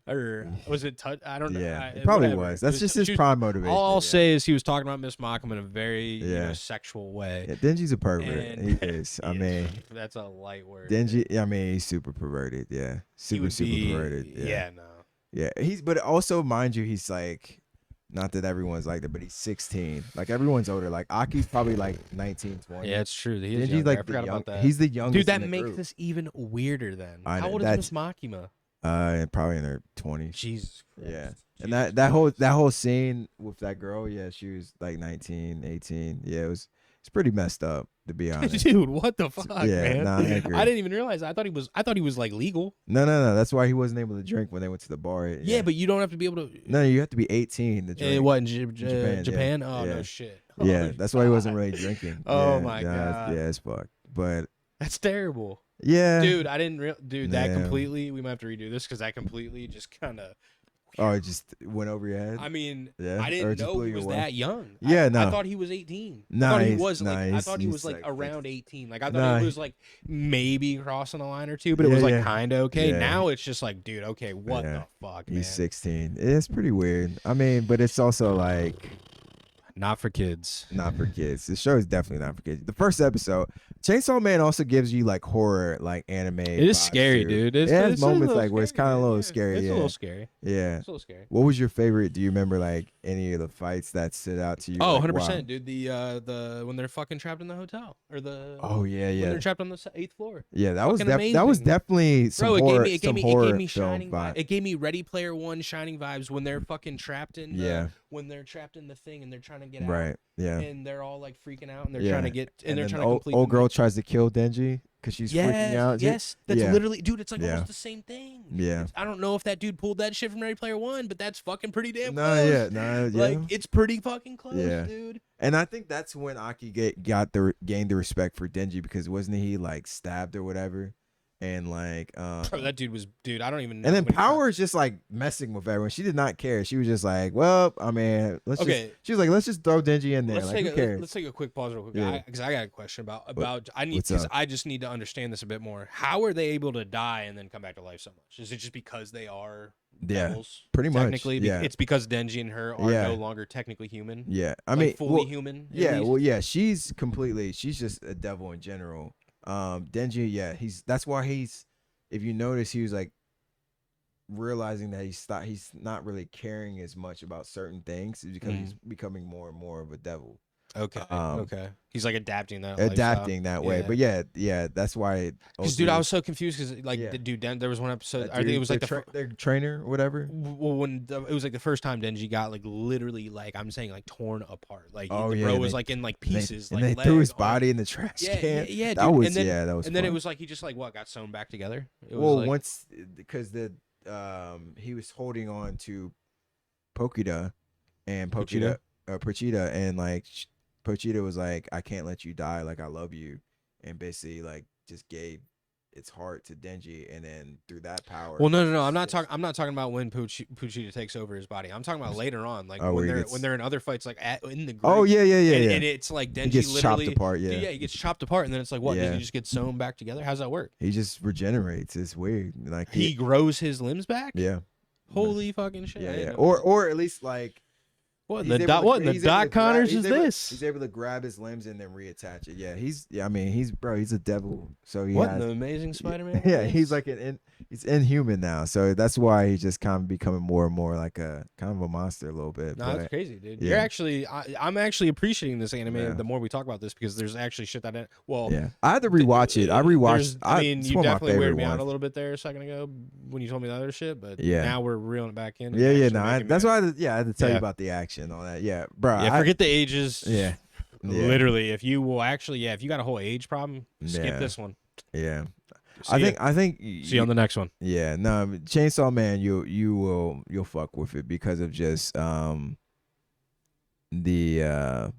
or was it touch? I don't know. It probably was. That's just his prime motivation. All I'll say is he was talking about Miss Makima in a very sexual way. Yeah, Denji's a pervert. He is. I mean, that's a light word. Denji, I mean, he's super perverted. Yeah, super perverted. Yeah, no. Yeah, but also mind you, he's like, not that everyone's like that, but he's 16. Like everyone's older. Like Aki's probably like 19, 20. Yeah, it's true. He is like I forgot about that. He's the youngest. Dude, that makes this even weirder. Then how old is Miss Makima? Probably in her 20s. Jesus Christ. Yeah, and that whole scene with that girl, she was like 19, 18. Yeah, it's pretty messed up, to be honest. Dude, what the fuck, man? Nah, I agree. I didn't even realize. I thought he was like legal. No. That's why he wasn't able to drink when they went to the bar. Yeah, but you don't have to be able to. No, you have to be 18 to drink. What in Japan? Oh no shit. Yeah, that's why he wasn't really drinking. Oh my god. Yeah, it's fucked. But that's terrible. Yeah, dude, I didn't. That completely. We might have to redo this because that completely just kind of. Oh, it just went over your head. I mean, I didn't know he was that young. Yeah, I thought he was 18. I thought he was like around 18. Like I thought he was like maybe crossing a line or two, but it was like kind of okay. Yeah. Now it's just like, dude, okay, what the fuck, man? He's 16. It's pretty weird. I mean, but it's also like Not for kids. Not for kids. The show is definitely not for kids. The first episode, Chainsaw Man also gives you like horror, like anime. It is scary, too. dude. It has moments like where it's kind of a little scary. It's a little scary. Yeah. It's a little scary. What was your favorite? Do you remember like any of the fights that stood out to you? Oh, like, 100%, wow. dude. The when they're fucking trapped in the hotel or the when they're trapped on the 8th floor. Yeah, that was definitely some horror. It gave me Shining vibe. It gave me Ready Player One Shining vibes when they're fucking trapped in when they're trapped in the thing and they're trying to get out. Right. Yeah. And they're all like freaking out and they're trying to get and they're trying to complete. Old girl tries to kill Denji because she's freaking out. Yes, that's literally, dude. It's like almost the same thing. Yeah. I don't know if that dude pulled that shit from Ready Player One, but that's fucking pretty damn close. Like it's pretty fucking close, dude. And I think that's when Aki gained the respect for Denji because wasn't he like stabbed or whatever? And like that dude was I don't even know. And then Power is just like messing with everyone. She did not care. She was just like, well, I mean, she was like, let's just throw Denji in there. Let's take a quick pause real quick because I got a question about I just need to understand this a bit more. How are they able to die and then come back to life so much? Is it just because they are devils? Pretty much. Technically, it's because Denji and her are no longer technically human. Yeah, I mean, fully human. She's just a devil in general. Denji, that's why if you notice, he was like realizing that he's not really caring as much about certain things because he's becoming more and more of a devil. Okay. He's like adapting that way. But yeah, that's why. Because dude, I was so confused because like the dude, there was one episode. I think it was like their trainer or whatever. Well, when it was like the first time Denji got like literally like I'm saying like torn apart. Like the bro was like in like pieces. And they threw his body in the trash can. Yeah, that was that was. And then it was like he just like got sewn back together. Once because he was holding on to Pochita and Pochita and like. Pochita was like, I can't let you die, like I love you, and basically like just gave its heart to Denji, and then through that power. Well, no, I'm not talking about when Pochita takes over his body. I'm talking about later on, like when they're in other fights, like in the group. Oh yeah. And it's like Denji gets chopped apart. Yeah, he gets chopped apart, and then it's like what? Does he just get sewn back together? How's that work? He just regenerates. It's weird. Like he grows his limbs back. Yeah. Holy fucking shit. Yeah. Or at least like. What in the Doc Connors is this? He's able to grab his limbs and then reattach it. Yeah, he's a devil. So what an amazing Spider-Man. Yeah, he's like he's inhuman now. So that's why he's just kind of becoming more and more like a kind of a monster a little bit. No, that's crazy, dude. Yeah. You're actually I'm actually appreciating this anime the more we talk about this because there's actually shit that I had to rewatch it. I rewatched. You definitely weirded me out a little bit there a second ago when you told me the other shit, but now we're reeling it back in. That's why I had to tell you about the action. And all that, bro. Forget the ages. Literally, if you got a whole age problem, skip this one. Yeah, I think. See you on the next one. Yeah, no, Chainsaw Man, you'll fuck with it because of just the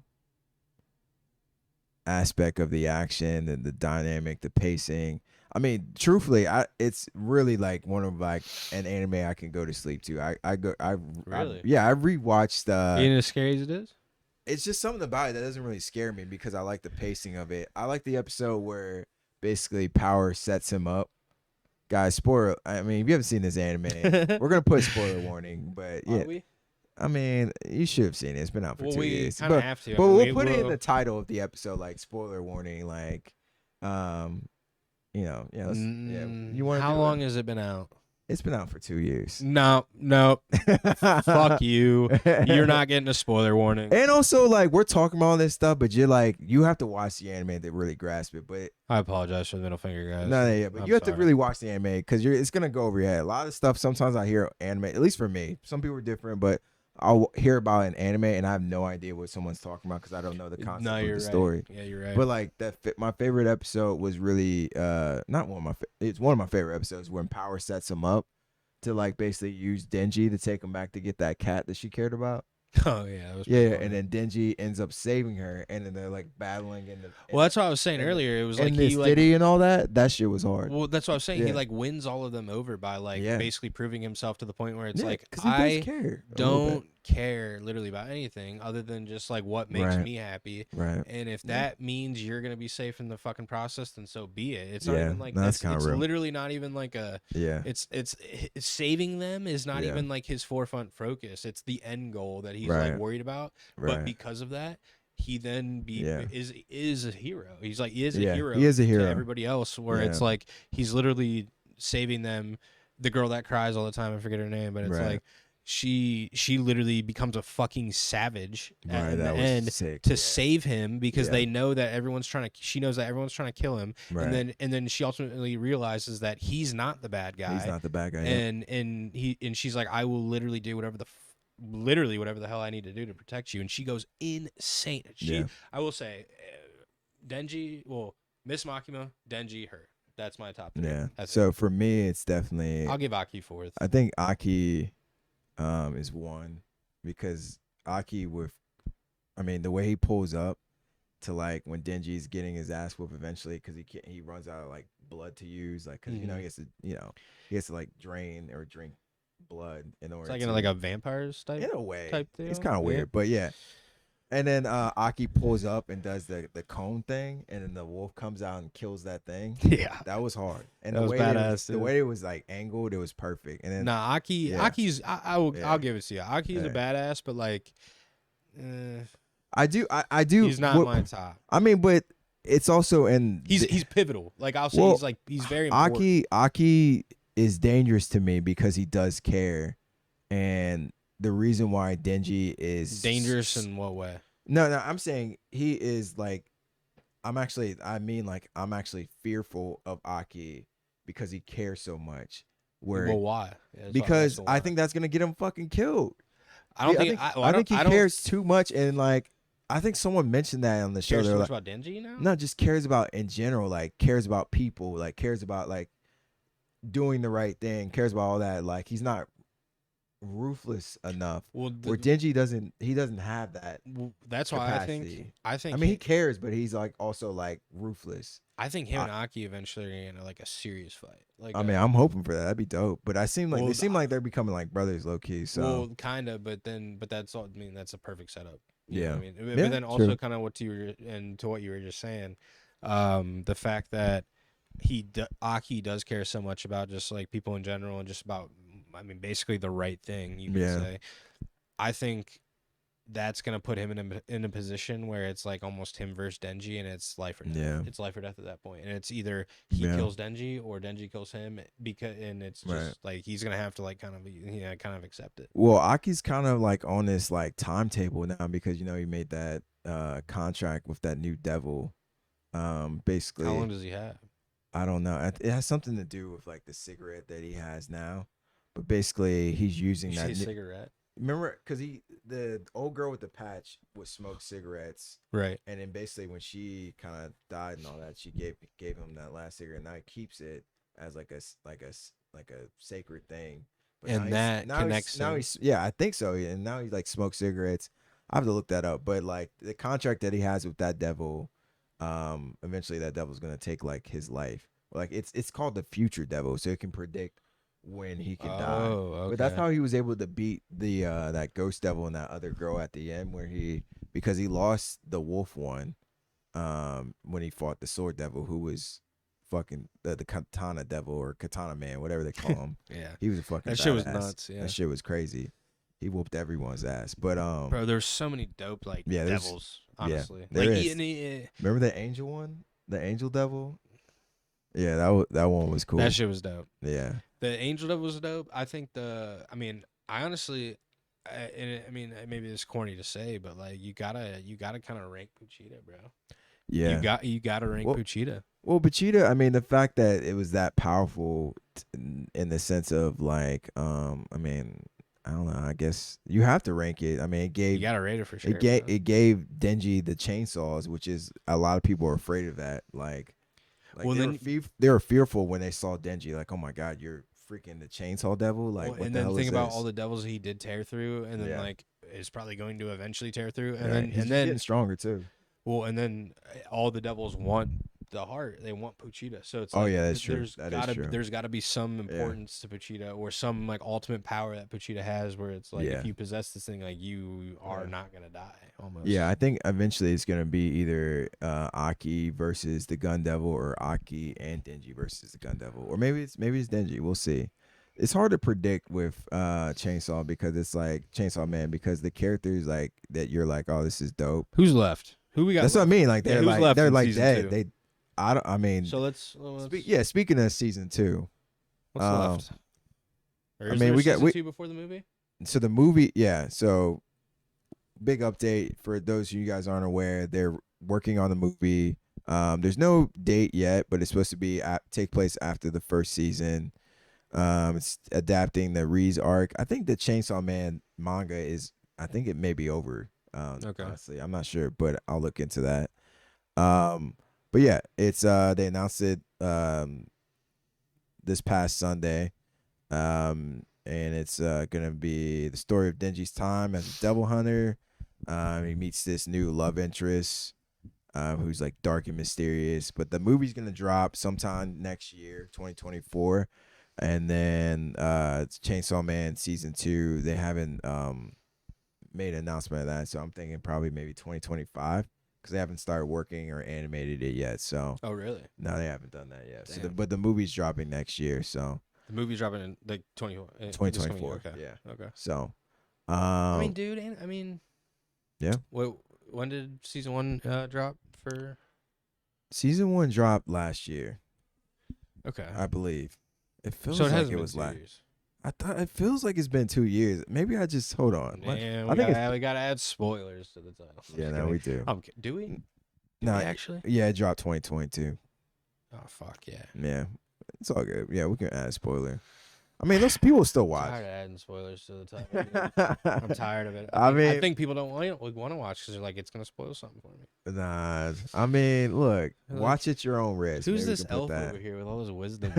aspect of the action and the dynamic, the pacing. I mean, truthfully, it's really like one of like an anime I can go to sleep to. I rewatched. Ain't as scary as it is. It's just something about it that doesn't really scare me because I like the pacing of it. I like the episode where basically Power sets him up. Guys, spoiler. I mean, if you haven't seen this anime, we're gonna put a spoiler warning. But I mean, you should have seen it. It's been out for 2 years. Kind of have to. But we'll put it in the title of the episode, like spoiler warning, like You want? How long has it been out? It's been out for 2 years. No. Fuck you. You're not getting a spoiler warning. And also, like, we're talking about all this stuff, but you have to watch the anime to really grasp it. But I apologize for the middle finger, guys. But you have to really watch the anime because it's gonna go over your head. A lot of stuff. Sometimes I hear anime, at least for me. Some people are different, but I'll hear about an anime and I have no idea what someone's talking about because I don't know the concept of the story. Yeah, you're right. But like my favorite episode was really not one of my. It's one of my favorite episodes when Power sets him up to like basically use Denji to take him back to get that cat that she cared about. Oh yeah, that was and then Denji ends up saving her, and then they're like battling well, that's what I was saying earlier. It was like he city and all that. That shit was hard. Well, that's what I was saying. He like wins all of them over by like basically proving himself to the point where it's like I don't care literally about anything other than just like what makes me happy. Right. And if that means you're gonna be safe in the fucking process, then so be it. It's not Yeah. even like No, that's it's kind of real. literally not even like a It's saving them is not even like his forefront focus. It's the end goal that he's like worried about. But because of that, he then is a hero. He's like he is a hero. He is a hero to everybody else. Where it's like he's literally saving them. The girl that cries all the time, I forget her name, but it's like she literally becomes a fucking savage at the end to save him because they know that she knows that everyone's trying to kill him. And then she ultimately realizes that he's not the bad guy. He's not the bad guy. And she's like, I will literally do whatever the hell I need to do to protect you. And she goes insane. I will say, Denji, Miss Makima, Denji, her. That's my top 3. Yeah. So for me, it's definitely. I'll give Aki 4th. I think Aki, is 1 because Aki the way he pulls up to like when Denji's getting his ass whooped eventually because he runs out of like blood to use like because he has to like drain or drink blood in order. It's like like a vampires type. In a way, type deal. It's kind of weird, but yeah. And then Aki pulls up and does the cone thing, and then the wolf comes out and kills that thing. Yeah, that was hard. And that was badass. The way it was like angled, it was perfect. And then Aki's I'll give it to you. Aki's a badass, but like, I do. He's not my top. I mean, but it's also he's pivotal. Like I'll say, he's very important. Aki is dangerous to me because he does care, and the reason why Denji is dangerous in what way? No, I'm saying he is like, I'm actually fearful of Aki because he cares so much. Why? Yeah, because I think that's gonna get him fucking killed. I think he cares too much, and like I think someone mentioned that on the show. Cares too much about Denji now? No, just cares about in general, like cares about people, like cares about like doing the right thing, cares about all that. Like he's not ruthless enough. Where Denji doesn't have that. That's capacity. why I think he cares, but he's like also like ruthless. I think him and Aki eventually are gonna like a serious fight. Like I'm hoping for that. That'd be dope. But they seem like they're becoming like brothers low key. So kind of, but that's all. I mean, that's a perfect setup. Yeah. I mean, but then also kind of what you were just saying, the fact that Aki does care so much about just like people in general and just about. I mean, basically the right thing you could say. I think that's gonna put him in a position where it's like almost him versus Denji, and it's life or death. Yeah. It's life or death at that point, and it's either he kills Denji or Denji kills him. And it's just like he's gonna have to like kind of accept it. Well, Aki's kind of like on this like timetable now because he made that contract with that new devil. Basically, how long does he have? I don't know. It has something to do with like the cigarette that he has now. But basically, he's using that cigarette. Remember, because the old girl with the patch would smoke cigarettes, right? And then basically, when she kind of died and all that, she gave him that last cigarette. Now he keeps it as like a sacred thing. But and that connects. Now he's I think so. And now he like smokes cigarettes. I have to look that up. But like the contract that he has with that devil, eventually that devil's gonna take like his life. Like it's called the future devil, so it can predict when he can die. Okay. But that's how he was able to beat the that ghost devil and that other girl at the end because he lost the wolf one when he fought the sword devil who was fucking the katana devil or katana man, whatever they call him. Yeah. He was a fucking that badass. Shit was nuts. Yeah. That shit was crazy. He whooped everyone's ass. But bro, there's so many dope like devils, honestly. Yeah, remember the angel one? The angel devil? Yeah, that one was cool. That shit was dope. Yeah. The angel devil was dope. I think I honestly, maybe it's corny to say, but like you gotta kind of rank Pochita, bro. Yeah. You gotta rank Pochita. Well, Pochita, I mean, the fact that it was that powerful in the sense of like, I don't know. I guess you have to rank it. I mean, you gotta rate it for sure. It gave Denji the chainsaws, which is a lot of people are afraid of that. Like well, they were fearful when they saw Denji. Like, oh my god, you're freaking the chainsaw devil. Like, what and the then hell think is about this? all the devils he did tear through, and then like is probably going to eventually tear through, and he's then getting stronger too. Well, and then all the devils want the heart. They want Pochita. So it's Oh like yeah, that's true. There's gotta be some importance to Pochita, or some like ultimate power that Pochita has, where it's like if you possess this thing, like you are not gonna die. Almost. Yeah, I think eventually it's gonna be either Aki versus the Gun Devil, or Aki and Denji versus the Gun Devil, or maybe it's Denji. We'll see. It's hard to predict with Chainsaw, because it's like Chainsaw Man, because the characters like that you're like, oh, this is dope. Who's left? Who we got? That's left? what I mean. Like they're like dead. They I don't. I mean. So let's speaking of season 2, what's left? Or I mean, we got season 2 before the movie. So the movie, yeah. So big update for those of you guys aren't aware. They're working on the movie. There's no date yet, but it's supposed to be take place after the first season. It's adapting the Reese arc. I think the Chainsaw Man manga is. I think it may be over. Okay. Honestly, I'm not sure, but I'll look into that. But yeah, it's they announced it this past Sunday, and it's gonna be the story of Denji's time as a devil hunter. He meets this new love interest, who's like dark and mysterious. But the movie's gonna drop sometime next year, 2024, and then it's Chainsaw Man season 2. They haven't made an announcement of that, so I'm thinking probably maybe 2025. Because they haven't started working or animated it yet, so. Oh really? No, they haven't done that yet. So but the movie's dropping next year, so. The movie's dropping in like 2024. Okay. Yeah. Okay. So. I mean, dude. I mean. Yeah. When did season 1 drop for? Season 1 dropped last year. Okay. I believe. It feels so like it was last. I thought it feels like it's been 2 years. Maybe I just hold on. Damn, we gotta add spoilers to the title. Yeah, no, we do. Do we? No, actually. Yeah, it dropped 2022. Oh fuck yeah. Yeah, it's all good. Yeah, we can add a spoiler. I mean, those people still watch. I'm tired of adding spoilers to the title. I'm tired of it. I think people don't want to watch because they're like, it's gonna spoil something for me. Nah, I mean, look, watch at your own risk. Who's this elf over here with all his wisdom?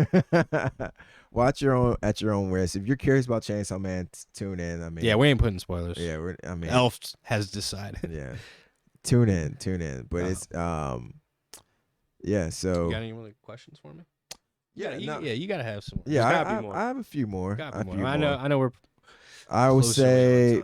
Watch at your own risk. If you're curious about Chainsaw Man, tune in. I mean, yeah, we ain't putting spoilers. Yeah, Elf has decided. Yeah, tune in. But it's yeah. So you got any more questions for me? Yeah, you gotta have some. Yeah, I have a few more. I know we're. I would say.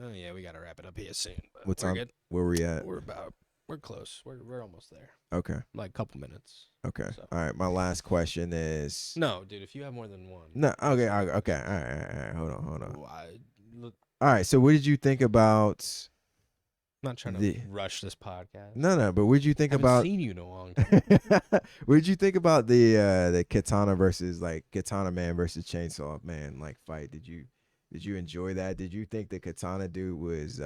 Oh yeah, we gotta wrap it up here soon. What time? Where we at? We're close. We're almost there. Okay. Like a couple minutes. Okay. So. All right. My last question is. No, dude. If you have more than one. No. Okay. Okay. All right. Hold on. All right. So, what did you think about? I'm not trying to rush this podcast. No. But what did you think about? I haven't seen you in a long time. What did you think about the Katana versus Katana Man versus Chainsaw Man fight? Did you enjoy that? Did you think the Katana dude was?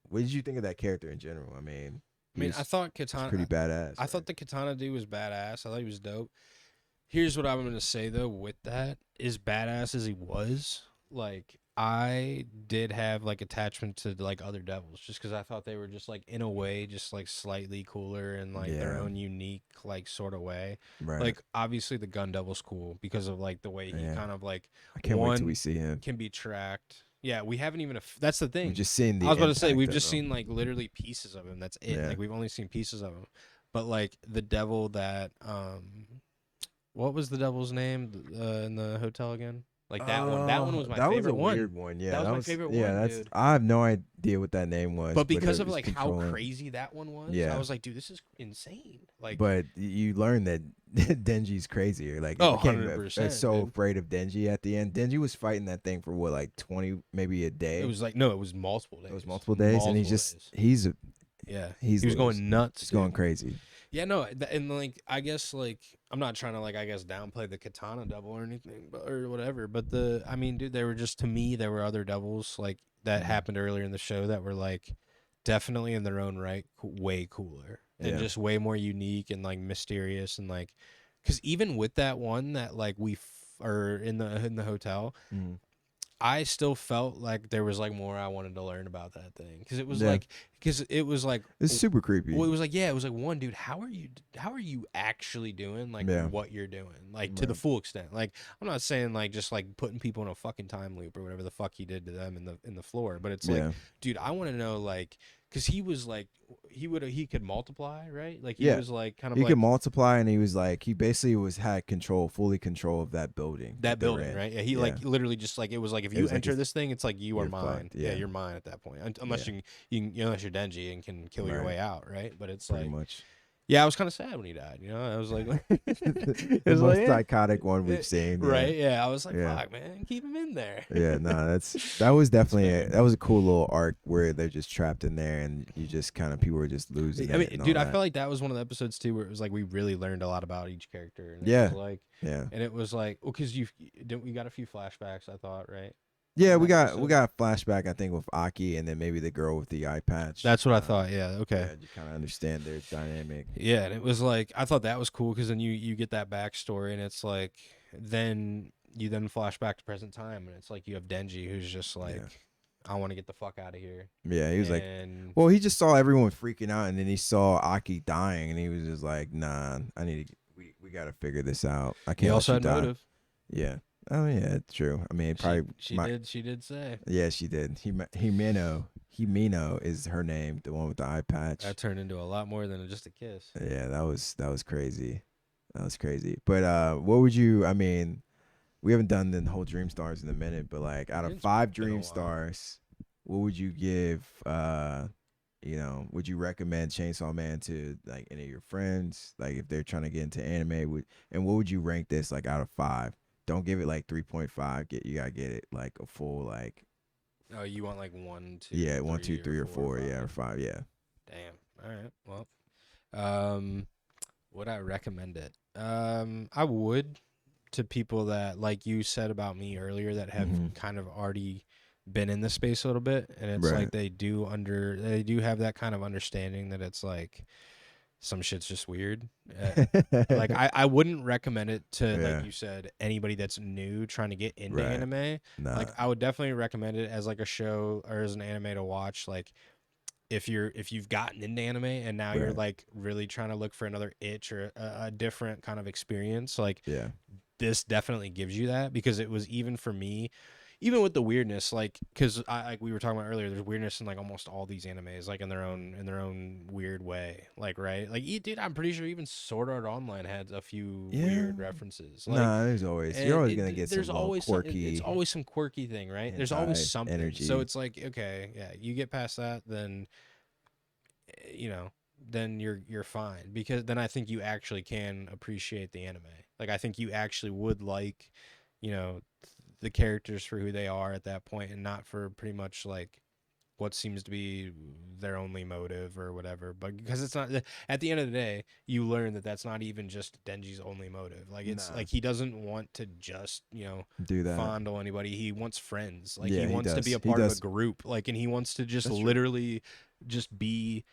What did you think of that character in general? I mean, I thought Katana pretty badass. I thought the Katana dude was badass. I thought he was dope. Here's what I'm gonna say though. With that, as badass as he was, I did have attachment to other devils, just because I thought they were just in a way just slightly cooler and their own unique sort of way. Right. Obviously the Gun Devil's cool because of the way he kind of I can't wait till we see him. Can be tracked. Yeah, we haven't even. That's the thing. We've just seen. I was about to say we've just seen literally pieces of him. That's it. Yeah. We've only seen pieces of him. But the devil that what was the devil's name in the hotel again? That one. That one was my favorite one. That was a weird one. Yeah, that was my favorite one. Yeah, dude. I have no idea what that name was. But because of how crazy that one was, I was like, dude, this is insane. But you learn that Denji's crazier. 100%. So afraid of Denji at the end. Denji was fighting that thing for what, 20, maybe a day. It was no, it was multiple days. It was multiple days, and he was going nuts. He's going crazy. Yeah, no, and I guess I'm not trying to downplay the Katana devil or anything, or whatever. But dude, they were just, to me, there were other devils that happened earlier in the show that were definitely in their own right way cooler and just way more unique and mysterious and because even with that one that we are in the hotel. I still felt like there was more I wanted to learn about that thing, because it was because it was like It's super creepy. Well, it was like, yeah, it was like, one, dude, how are you actually doing like what you're doing, like to the full extent? Like, I'm not saying like just like putting people in a fucking time loop or whatever the fuck he did to them in the floor, but it's like, dude, I want to know, like, because he was like, he could multiply, right? Like he was like kind of he like could multiply, and he was like, he basically had fully control of that building. right? Yeah, he like literally just like, it was like, if you enter this thing, it's like you are mine. Yeah, you're mine at that point, unless unless you're Denji and can kill your way out, right? But it's pretty like, much. Yeah, I was kind of sad when he died. You know, I was like, the most psychotic one we've seen. Right? Yeah, I was like, fuck, man, keep him in there. That was definitely that was a cool little arc where they're just trapped in there, and you just kind of people were just losing. I mean, dude, I felt like that was one of the episodes too, where it was like we really learned a lot about each character. And it was like, and it was like, well, because we got a few flashbacks, I thought, right? Yeah, we got a flashback, I think, with Aki, and then maybe the girl with the eye patch. That's what I thought. Yeah, okay. Yeah, you kind of understand their dynamic. Yeah, and it was like, I thought that was cool because then you get that backstory, and it's like, then you flash back to present time, and it's like you have Denji, who's just like, I want to get the fuck out of here. Yeah, he was like, well, he just saw everyone freaking out, and then he saw Aki dying, and he was just like, nah, we got to figure this out. I can't. He also had motive. Yeah. Oh yeah, it's true. I mean, probably she did say. Yeah, she did. Himeno is her name, the one with the eye patch. That turned into a lot more than just a kiss. Yeah, that was crazy. That was crazy. But what would you? I mean, we haven't done the whole Dream Stars in a minute, but like out of 5 Dream Stars, what would you give? Would you recommend Chainsaw Man to like any of your friends? Like if they're trying to get into anime, and what would you rank this like out of 5? Don't give it like 3.5. You gotta get it like a full like. Oh, you want like 1, 2? Yeah, 1, 2, 3, or 4. Yeah, or 5. Yeah. Damn. All right. Well, would I recommend it? I would, to people that, like you said about me earlier, that have kind of already been in the space a little bit, and it's like they do have that kind of understanding that it's like, some shit's just weird. Like I wouldn't recommend it to, like you said, anybody that's new trying to get into anime. Nah. Like I would definitely recommend it as like a show or as an anime to watch. Like if you've gotten into anime and now you're like really trying to look for another itch or a different kind of experience, like this definitely gives you that, because it was, even for me, even with the weirdness, like, because like we were talking about earlier, there's weirdness in like almost all these animes, like in their own weird way, like, right? Like, dude, I'm pretty sure even Sword Art Online had a few weird references. Like, there's always, you're always gonna get some quirky. It's always some quirky thing, right? There's always something. Energy. So it's like, okay, yeah, you get past that, then then you're fine, because then I think you actually can appreciate the anime. Like, I think you actually would like, the characters for who they are at that point, and not for pretty much like what seems to be their only motive or whatever. But because it's not, at the end of the day, you learn that that's not even just Denji's only motive. Like, it's like he doesn't want to just do that, fondle anybody. He wants friends. Like, he wants to be a part of a group. Like, and he wants to just literally just be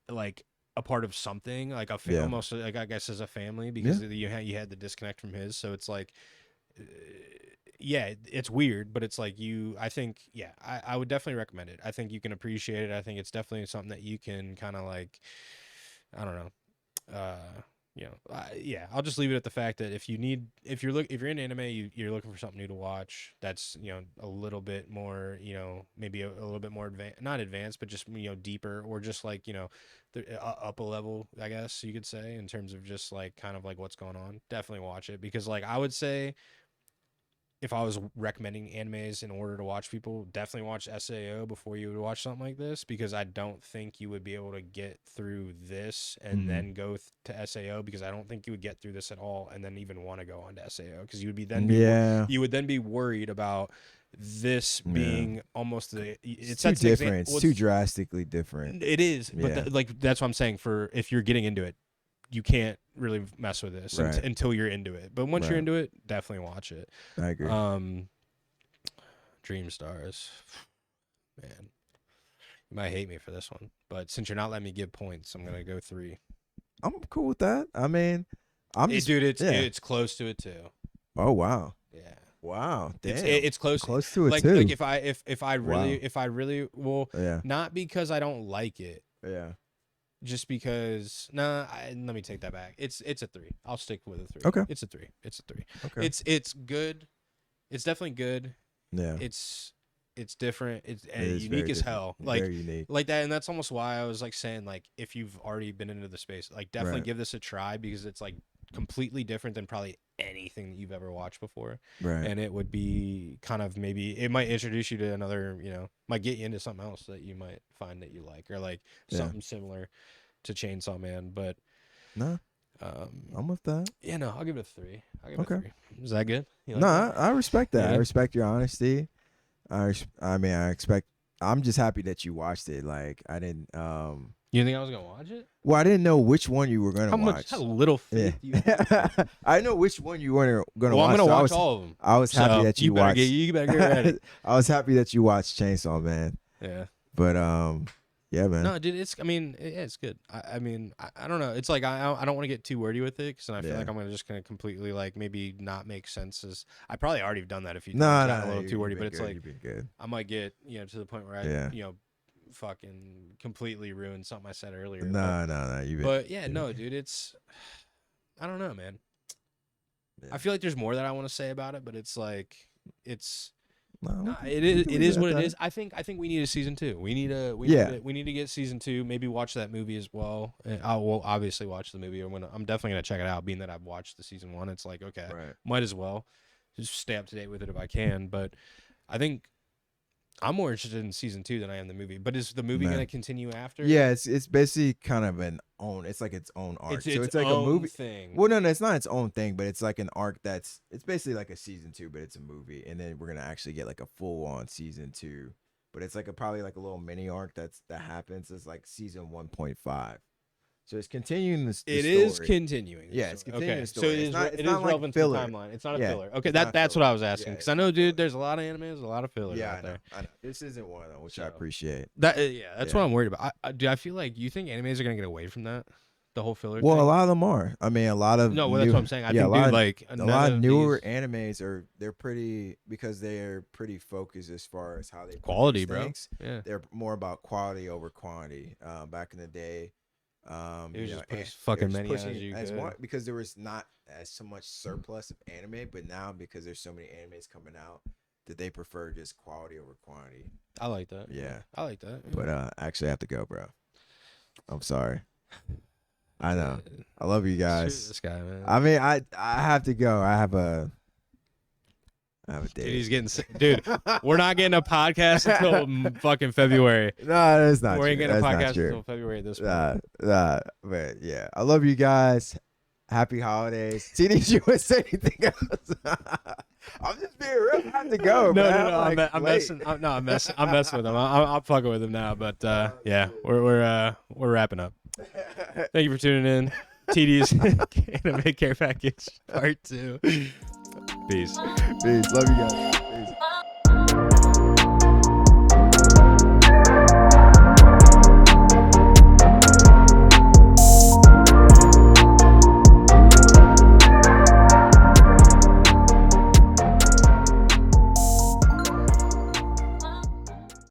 like a part of something, like almost like, I guess, as a family, because you had the disconnect from his. So it's like, yeah, it's weird, but it's like I think, I would definitely recommend it. I think you can appreciate it. I think it's definitely something that you can kind of like, I don't know, I'll just leave it at the fact that if you're in anime, you're looking for something new to watch, that's, a little bit more, maybe a little bit more not advanced, but just, deeper, or just like, up a level, I guess you could say, in terms of just like kind of like what's going on. Definitely watch it, because like I would say, if I was recommending animes in order to watch people, definitely watch SAO before you would watch something like this, because I don't think you would be able to get through this and then go to SAO, because I don't think you would get through this at all and then even want to go on to SAO, because you would then be worried about this being almost it's too different. It's too drastically different. It is, but that's what I'm saying. For if you're getting into it, you can't really mess with this until you're into it. But once you're into it, definitely watch it. I agree. Dream Stars. Man. You might hate me for this one, but since you're not letting me give points, I'm going to go 3. I'm cool with that. I mean, it's close to it too. Oh, wow. Yeah. Wow, damn. It's close to it like, too. Like if I really well, not because I don't like it. Yeah. Just because, let me take that back. It's a 3. I'll stick with a 3. Okay. It's a 3. It's a 3. Okay. It's good. It's definitely good. Yeah. It's different. It's unique as different. hell. Like, very unique. Like that, and that's almost why I was like saying, like, if you've already been into the space, like, definitely give this a try, because it's like completely different than probably anything that you've ever watched before. Right. And it would be kind of, maybe it might introduce you to another, might get you into something else that you might find that you like, or like something similar to Chainsaw Man. But no, I'm with that. Yeah, no, I'll give it a 3. I'll give it a 3. Is that good? No, I respect that. I respect your honesty. I'm just happy that you watched it. Like, I didn't. You think I was gonna watch it? Well, I didn't know which one you were gonna watch. How little faith do you have? I know which one you were gonna watch. I'm gonna watch all of them. I was happy that you watched. You better get ready. I was happy that you watched Chainsaw Man. Yeah. But yeah, man. No, dude, it's good. I don't know. It's like I don't want to get too wordy with it, because I feel like I'm gonna completely, like, maybe not make sense. As I probably already have done that a few times. A little too wordy, but it's like I might get to the point where I fucking completely ruin something I said earlier. No. But yeah, no, dude, it's, I don't know, man. Yeah. I feel like there's more that I want to say about it, but it's like, it is what it is. I think we need a season 2. We need to get season 2. Maybe watch that movie as well. I will obviously watch the movie. I'm definitely gonna check it out. Being that I've watched the season 1, it's like, okay, might as well just stay up to date with it if I can. But I think I'm more interested in season 2 than I am the movie. But is the movie gonna continue after? Yeah, it's basically kind of it's like its own arc. So it's like a movie thing. Well, no, it's not its own thing, but it's like an arc it's basically like a season 2, but it's a movie, and then we're gonna actually get like a full on season 2. But it's like probably like a little mini arc that happens. It's like season 1.5. So it's continuing the story. It is continuing. Yeah, it's continuing the story. So it is relevant to the timeline. It's not a filler. Okay, that's what I was asking. Because I know, dude, there's a lot of animes, a lot of fillers out there. I know. This isn't one of them, which I appreciate. That's what I'm worried about. I feel like, you think animes are going to get away from that? The whole filler thing? A lot of them are. I mean, a lot of... No, that's what I'm saying. I think, a lot of newer animes they're pretty... Because they're pretty focused as far as how they... Quality, bro. Yeah. They're more about quality over quantity. Back in the day... it was just push fucking many as you could. Because there was not as so much surplus of anime, but now because there's so many animes coming out, that they prefer just quality over quantity. I like that. Yeah, I like that. Yeah. But I actually have to go, bro. I'm sorry. I know. I love you guys. Shoot this guy, man. I mean, I have to go. I have a date. Dude, he's getting sick. Dude, we're not getting a podcast until fucking February. No, that's not true. We ain't getting a podcast until February at this point. But yeah, I love you guys. Happy holidays. TD, did you want to say anything else? I'm just being real. I have to go. No, man. I'm messing. I'm messing with him. I'm fucking with him now. But yeah, we're wrapping up. Thank you for tuning in. TD's Anime Care Package Part 2. Peace. Love you guys.